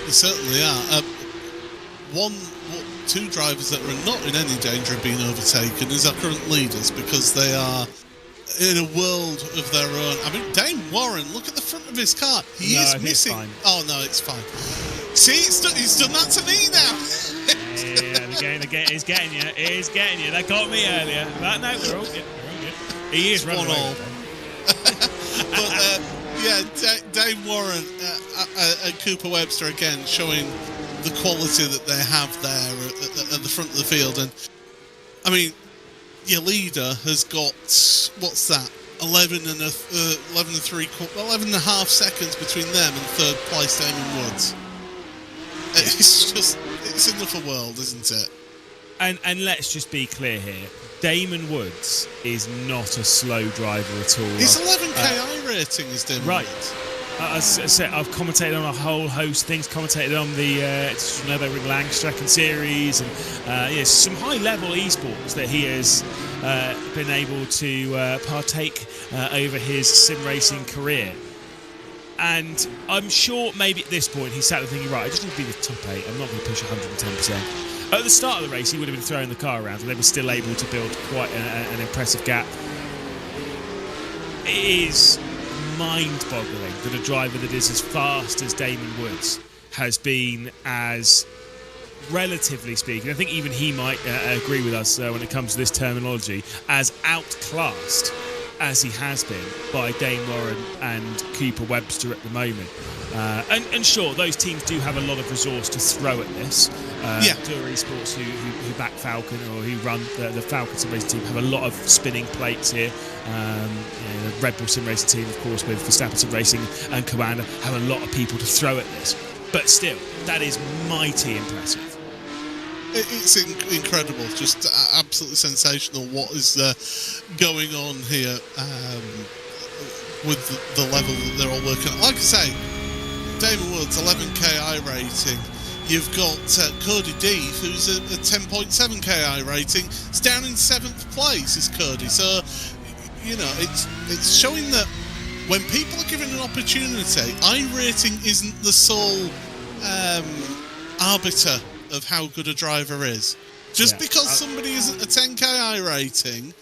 You certainly are. two drivers that are not in any danger of being overtaken is our current leaders, because they are in a world of their own. I mean, Dane Warren, look at the front of his car. He is missing. Oh no, it's fine. See, he's done that to me now. He's getting you. He's getting you. That got me earlier. But no, we're all good. He is running all. But Dane Warren and Cooper Webster again showing the quality that they have there at the front of the field. And I mean, your leader has got, what's that, 11 and a half seconds between them and third place Damon Woods. It's another world, isn't it? And let's just be clear here. Damon Woods is not a slow driver at all. His 11k rating is Damon Woods. As I said, I've commentated on a whole host of things. Commentated on the Nürburgring Langstrecken series, and some high-level esports that he has been able to partake over his sim racing career. And I'm sure maybe at this point he sat there thinking, right, I just need to be the top 8. I'm not going to push 110%. At the start of the race, he would have been throwing the car around, and they were still able to build quite an impressive gap. It is mind-boggling that a driver that is as fast as Damon Woods has been, as relatively speaking, I think even he might agree with us when it comes to this terminology, as outclassed as he has been by Dane Warren and Cooper Webster at the moment. And sure, those teams do have a lot of resource to throw at this. Dura Esports, who back Falcon or who run the Falcon Sim Racing team, have a lot of spinning plates here. The Red Bull Sim Racing team, of course, with Verstappen Sim Racing and Commander, have a lot of people to throw at this. But still, that is mighty impressive. It's incredible, just absolutely sensational what is going on here with the level that they're all working at. Like I say, Damon Woods, 11k rating. You've got Cody Deeth, who's a 10.7k rating. It's down in 7th place, is Cody. So, it's showing that when people are given an opportunity, iRating isn't the sole arbiter of how good a driver is. Just because somebody isn't a 10k rating,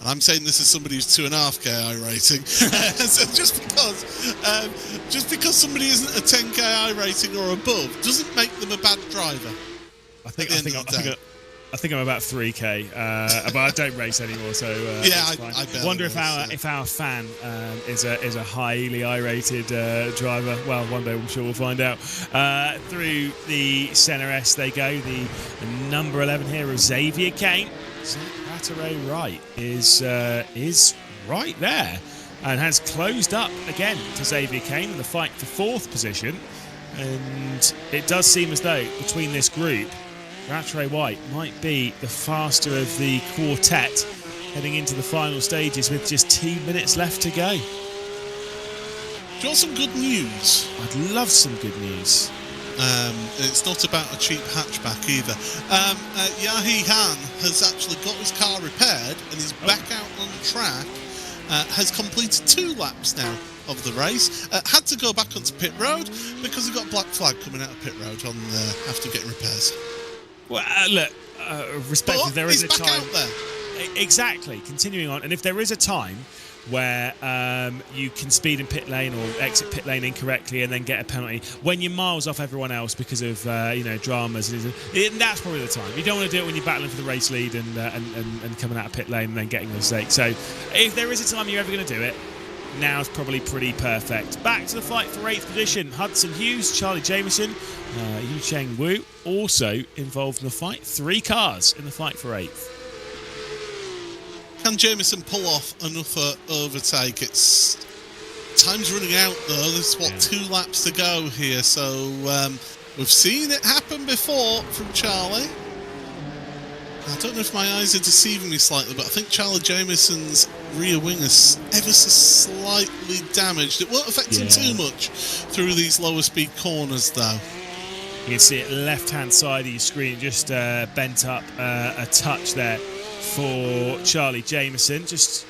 and I'm saying this as somebody who's 2.5k rating, so just because somebody isn't a 10k rating or above doesn't make them a bad driver. I think I'm about 3k, but I don't race anymore, so I wonder if our fan is a highly I-rated driver. Well, one day I'm sure we'll find out. Through the Senna S they go. The number 11 here of Xavier Kane. Rattray Wright is right there and has closed up again to Xavier Kane in the fight for 4th position. And it does seem as though between this group, Rattray White might be the faster of the quartet heading into the final stages with just 2 minutes left to go. Do you want some good news? I'd love some good news. It's not about a cheap hatchback either. Yahi Han has actually got his car repaired and is back out on track. Has completed 2 laps now of the race. Had to go back onto pit road because he got black flag coming out of pit road after getting repairs. Well, look, respectfully, there is a back time. Out there. Exactly. Continuing on, and if there is a time where you can speed in pit lane or exit pit lane incorrectly and then get a penalty when you're miles off everyone else because of dramas, that's probably the time. You don't want to do it when you're battling for the race lead and coming out of pit lane and then getting a mistake. So if there is a time you're ever going to do it, now's probably pretty perfect. Back to the fight for 8th position. Hudson Hughes, Charlie Jameson, Yu Cheng Wu also involved in the fight. 3 cars in the fight for 8th. Can Jameson pull off another overtake? Time's running out though. There's 2 laps to go here. So we've seen it happen before from Charlie. I don't know if my eyes are deceiving me slightly, but I think Charlie Jameson's rear wing is ever so slightly damaged. It won't affect him too much through these lower speed corners though. You can see it left-hand side of your screen, just bent up a touch there for Charlie Jameson. Just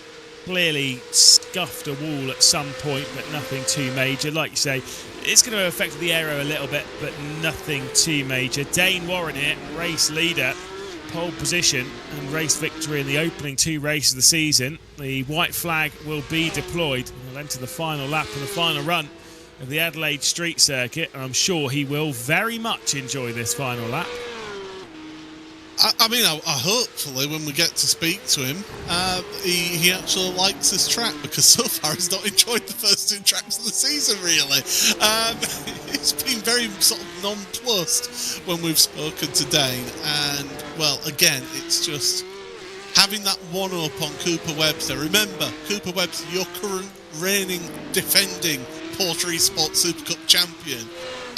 clearly scuffed a wall at some point, but nothing too major. Like you say, It's going to affect the aero a little bit, but nothing too major. Dane Warren here, race leader, pole position and race victory in the opening 2 races of the season. The white flag will be deployed. He'll enter the final lap and the final run of the Adelaide Street Circuit, and I'm sure he will very much enjoy this final lap. I mean, I hopefully when we get to speak to him, he actually likes this track, because so far he's not enjoyed the first 2 tracks of the season, really. He's been very sort of nonplussed when we've spoken to Dane, and, well, again, it's just having that one-up on Cooper Webster. Remember, Cooper Webster, your current reigning, defending Porsche Esports Supercup champion,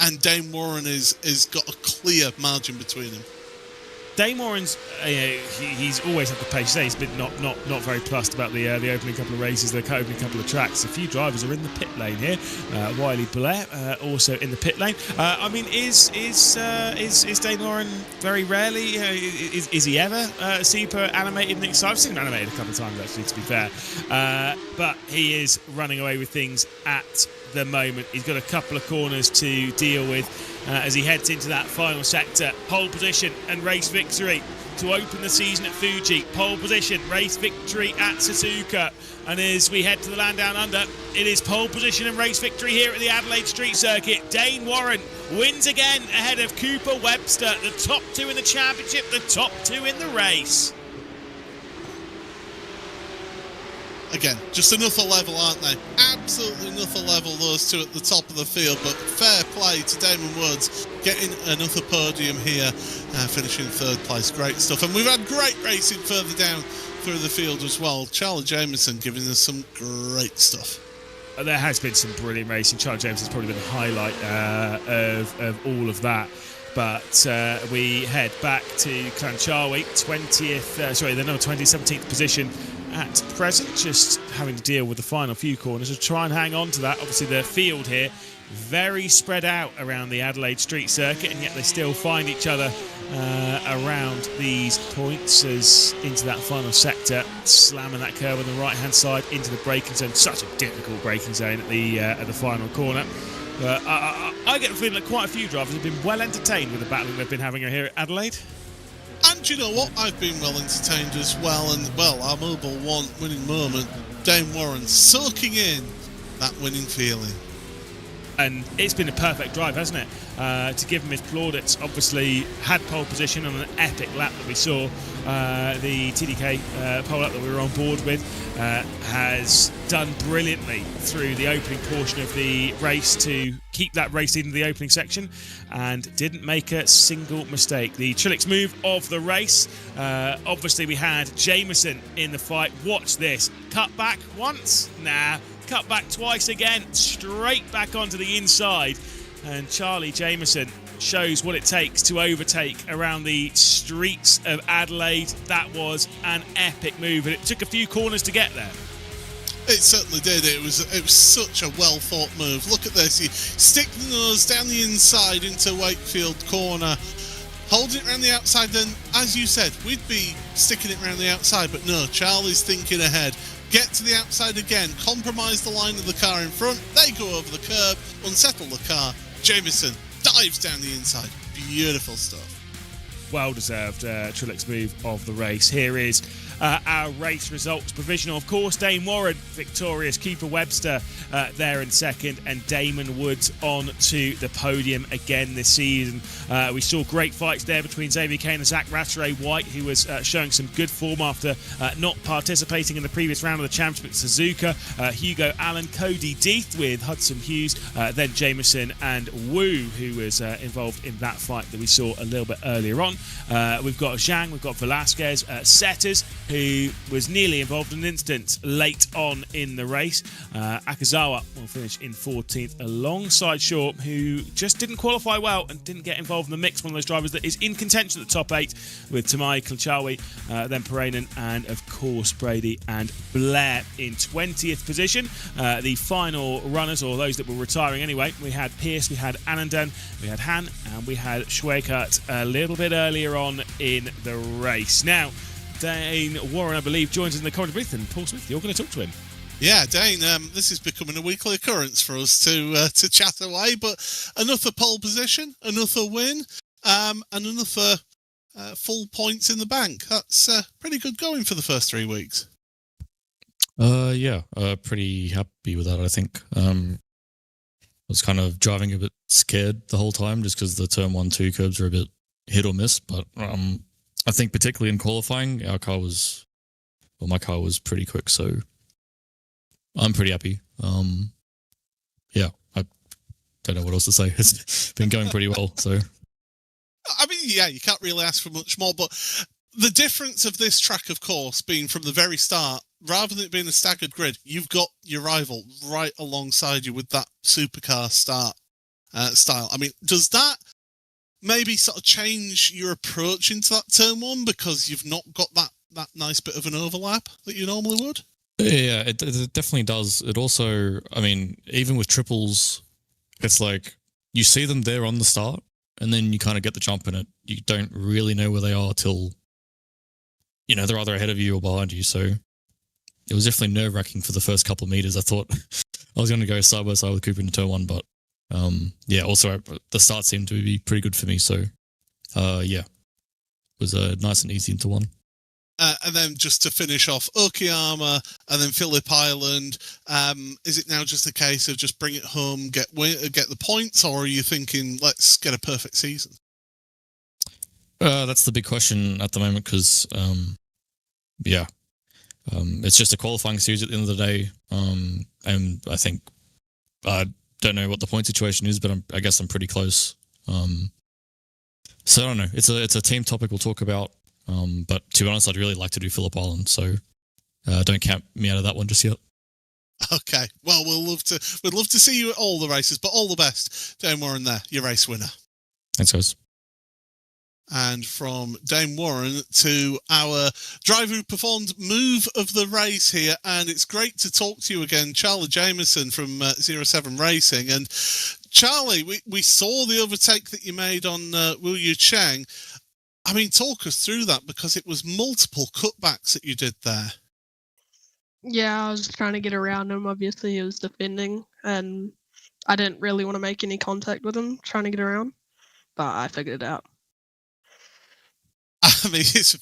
and Dane Warren is got a clear margin between them. Dane Warren's he's always had the pace. He's been not very plussed about the opening couple of races, the opening couple of tracks. A few drivers are in the pit lane here. Wiley Blair also in the pit lane. I mean, is Dane Warren very rarely? Is he ever super animated and excited? I've seen him animated a couple of times actually, to be fair. But he is running away with things at the moment. He's got a couple of corners to deal with as he heads into that final sector. Pole position and race victory to open the season at Fuji. Pole position, race victory at Suzuka. And as we head to the land down under, it is pole position and race victory here at the Adelaide Street Circuit. Dane Warren wins again ahead of Cooper Webster. The top 2 in the championship, the top 2 in the race. Again, just another level, aren't they? Absolutely another level, those 2 at the top of the field. But fair play to Damon Woods, getting another podium here, finishing 3rd place. Great stuff. And we've had great racing further down through the field as well. Charlie Jameson giving us some great stuff. There has been some brilliant racing. Charlie Jameson's probably been the highlight of all of that. But we head back to Clanchawi, 17th position at present, just having to deal with the final few corners to try and hang on to that. Obviously the field here very spread out around the Adelaide Street Circuit, and yet they still find each other around these points as into that final sector, slamming that curve on the right hand side into the braking zone. Such a difficult braking zone at the final corner. But I get the feeling that quite a few drivers have been well entertained with the battling they've been having here at Adelaide. And you know what? I've been well entertained as well. And, well, our Mobile 1 winning moment, Dane Warren soaking in that winning feeling. And it's been a perfect drive, hasn't it? To give him his plaudits. Obviously had pole position on an epic lap that we saw. The TDK pole lap that we were on board with has done brilliantly through the opening portion of the race to keep that race into the opening section, and didn't make a single mistake. The Trilix move of the race. Obviously we had Jameson in the fight. Watch this. Cut back once. Nah. Cut back twice again, straight back onto the inside, and Charlie Jameson shows what it takes to overtake around the streets of Adelaide. That was an epic move, and it took a few corners to get there. It certainly did. It was such a well thought move. Look at this. You stick the nose down the inside into Wakefield corner, holding it around the outside. Then, as you said, we'd be sticking it around the outside, but no, Charlie's thinking ahead. Get to the outside again, compromise the line of the car in front, they go over the curb, unsettle the car. Jameson dives down the inside. Beautiful stuff. Well-deserved Trilix move of the race. Here is our race results. Provisional, of course, Dane Warren victorious, Cooper Webster there in second, and Damon Woods on to the podium again this season. We saw great fights there between Xavier Kane and Zach Rattray-White, who was showing some good form after not participating in the previous round of the championship at Suzuka. Hugo Allen, Cody Deeth with Hudson Hughes, then Jameson and Wu, who was involved in that fight that we saw a little bit earlier on. We've got Zhang, we've got Velasquez, Setters, who was nearly involved in an incident late on in the race. Akazawa will finish in 14th alongside Shaw, who just didn't qualify well and didn't get involved in the mix. One of those drivers that is in contention at the top 8 with Tamai Kalchawi, then Parainen, and of course Brady and Blair in 20th position. The final runners, or those that were retiring anyway, we had Pierce, we had Anandan, we had Han, and we had Schweikart a little bit earlier on in the race. Now, Dane Warren, I believe, joins us in the commentary booth, and Paul Smith, you're going to talk to him. Yeah, Dane, this is becoming a weekly occurrence for us to chat away, but another pole position, another win, and another full points in the bank. That's pretty good going for the first 3 weeks. Yeah, pretty happy with that, I think. I was kind of driving a bit scared the whole time just because the turn 1-2 curbs are a bit hit or miss, but I think particularly in qualifying, my car was pretty quick, so I'm pretty happy. Yeah, I don't know what else to say. It's been going pretty well, so. I mean, yeah, you can't really ask for much more, but the difference of this track, of course, being from the very start, rather than it being a staggered grid, you've got your rival right alongside you with that supercar start style. I mean, does that maybe sort of change your approach into that turn 1 because you've not got that nice bit of an overlap that you normally would? Yeah, it definitely does. It also, I mean, even with triples, it's like you see them there on the start, and then you kind of get the jump in it. You don't really know where they are till, they're either ahead of you or behind you. So it was definitely nerve-wracking for the first couple of meters. I thought I was going to go side by side with Cooper in turn 1, but yeah, also the start seemed to be pretty good for me. So yeah, it was nice and easy into 1. And then just to finish off, Okayama and then Phillip Island. Is it now just a case of just bring it home, get the points, or are you thinking let's get a perfect season? That's the big question at the moment because, yeah, it's just a qualifying series at the end of the day. And I think I don't know what the point situation is, but I guess I'm pretty close. So I don't know. It's a team topic we'll talk about. But to be honest, I'd really like to do Phillip Island, so don't count me out of that one just yet. Okay, well, we'd love to see you at all the races, but all the best, Dane Warren there, your race winner. Thanks, guys. And from Dane Warren to our driver who performed move of the race here, and it's great to talk to you again, Charlie Jameson from 07 Racing. And Charlie, we saw the overtake that you made on Wu Yu Cheng. I mean, talk us through that because it was multiple cutbacks that you did there. Yeah, I was trying to get around him. Obviously, he was defending, and I didn't really want to make any contact with him, trying to get around, but I figured it out. I mean, it's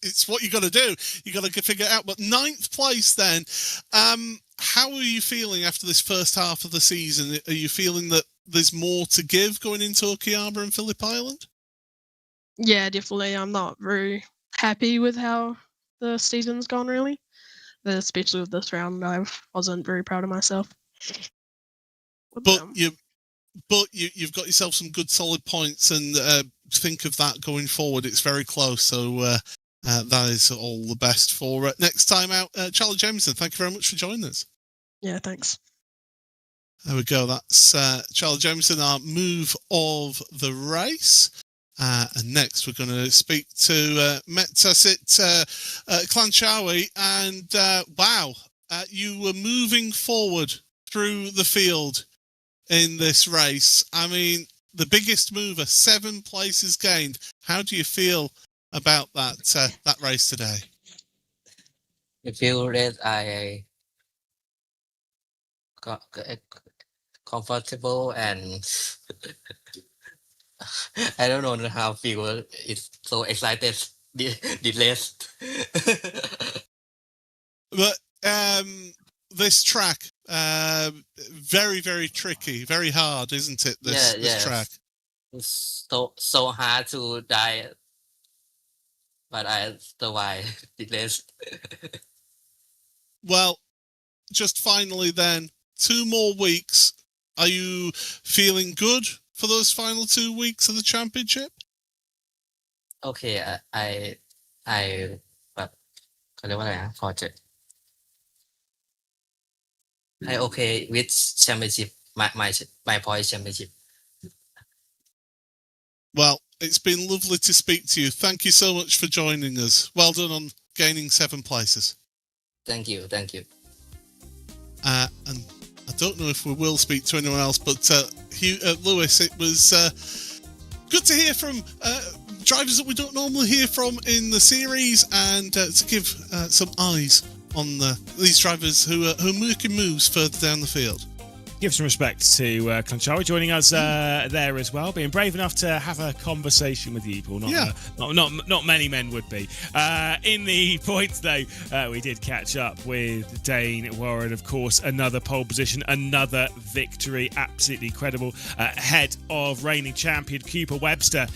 it's what you got to do. You got to figure it out. But 9th place then. How are you feeling after this first half of the season? Are you feeling that there's more to give going into Okayama and Phillip Island? Yeah, definitely. I'm not very happy with how the season's gone, really. Especially with this round, I wasn't very proud of myself. But you've got yourself some good solid points, and think of that going forward. It's very close, so that is all the best for next time out. Charlie Jameson, thank you very much for joining us. Yeah, thanks. There we go. That's Charlie Jameson, our move of the race. And next, we're going to speak to Metasit Klanshawi. And wow, you were moving forward through the field in this race. I mean, the biggest mover, 7 places gained. How do you feel about that race today? I feel that I got comfortable and I don't know how I feel. It's so excited. The race. But this track, very, very tricky, very hard, isn't it? This track. It's so hard to die, but I survived the race. Well, just finally then, 2 more weeks. Are you feeling good for those final 2 weeks of the championship? Okay, I แบบเขาเรียกว่าอะไรนะพอจะ I okay with championship my point championship. Well, it's been lovely to speak to you. Thank you so much for joining us. Well done on gaining 7 places. Thank you. And I don't know if we will speak to anyone else, but Lewis, it was good to hear from drivers that we don't normally hear from in the series, and to give some eyes on these drivers who are making moves further down the field. Give some respect to Clanchari joining us there as well, being brave enough to have a conversation with you, Paul. Not many men would be. In the points, though, we did catch up with Dane Warren, of course. Another pole position, another victory. Absolutely incredible. Ahead of reigning champion Cooper Webster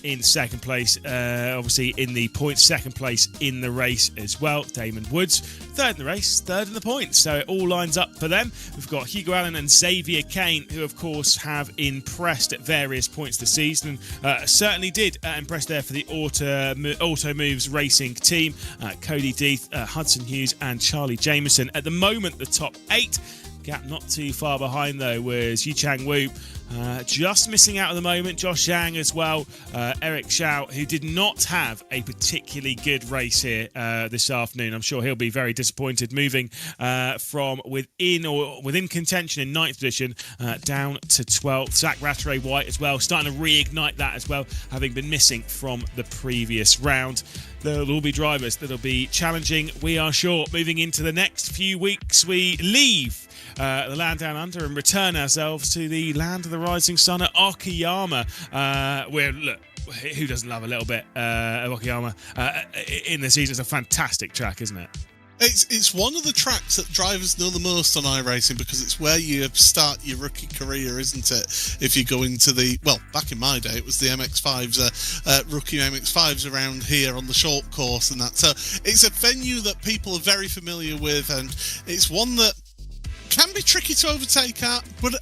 in second place. Obviously, in the points, second place in the race as well. Damon Woods, third in the race, third in the points. So it all lines up for them. We've got Hugo Allen and Xavier Kane, who of course have impressed at various points this season. Certainly did impress there for the Auto Moves Racing team. Cody Deeth, Hudson Hughes and Charlie Jameson. At the moment, the top 8. Gap not too far behind, though, was Yu Chang Wu. Just missing out at the moment, Josh Zhang as well. Eric Xiao, who did not have a particularly good race here this afternoon. I'm sure he'll be very disappointed, moving from within contention in 9th position down to 12th. Zach Rattray White as well, starting to reignite that as well, having been missing from the previous round. There will be drivers that will be challenging, we are sure. Moving into the next few weeks, we leave the land down under and return ourselves to the land of the rising sun at Okayama, where, look, who doesn't love a little bit of Okayama in the season? It's a fantastic track, isn't it? It's one of the tracks that drivers know the most on iRacing, because it's where you start your rookie career, isn't it? If you go into back in my day, it was the MX-5s, rookie MX-5s around here on the short course and that. So it's a venue that people are very familiar with, and it's one that can be tricky to overtake at, but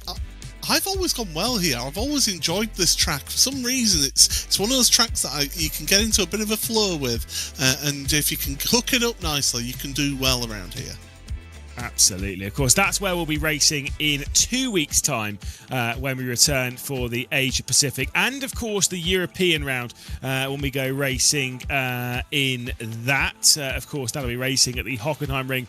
I've always gone well here. I've always enjoyed this track. For some reason, it's one of those tracks that you can get into a bit of a flow with, and if you can hook it up nicely, you can do well around here. Absolutely. Of course, that's where we'll be racing in 2 weeks' time when we return for the Asia Pacific and, of course, the European round when we go racing in that. Of course, that'll be racing at the Hockenheim Ring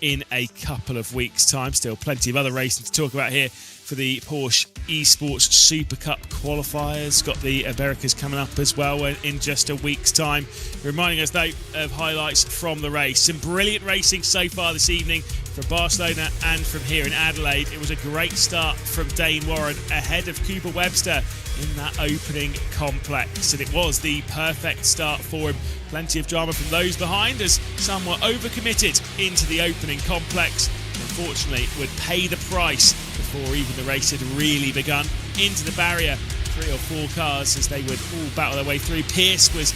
in a couple of weeks' time. Still plenty of other racing to talk about here for the Porsche Esports Supercup qualifiers. Got the Americas coming up as well in just a week's time. Reminding us, though, of highlights from the race. Some brilliant racing so far this evening from Barcelona and from here in Adelaide. It was a great start from Dane Warren ahead of Cooper Webster in that opening complex, and it was the perfect start for him. Plenty of drama from those behind as some were overcommitted into the opening complex. Unfortunately, would pay the price before even the race had really begun. Into the barrier, 3 or 4 cars as they would all battle their way through. Pierce was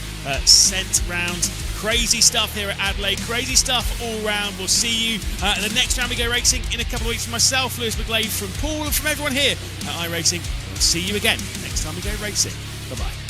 sent round. Crazy stuff here at Adelaide. Crazy stuff all round. We'll see you the next round we go racing in a couple of weeks. From myself, Lewis McGlade, from Paul, and from everyone here at iRacing. We'll see you again next time we go racing. Bye-bye.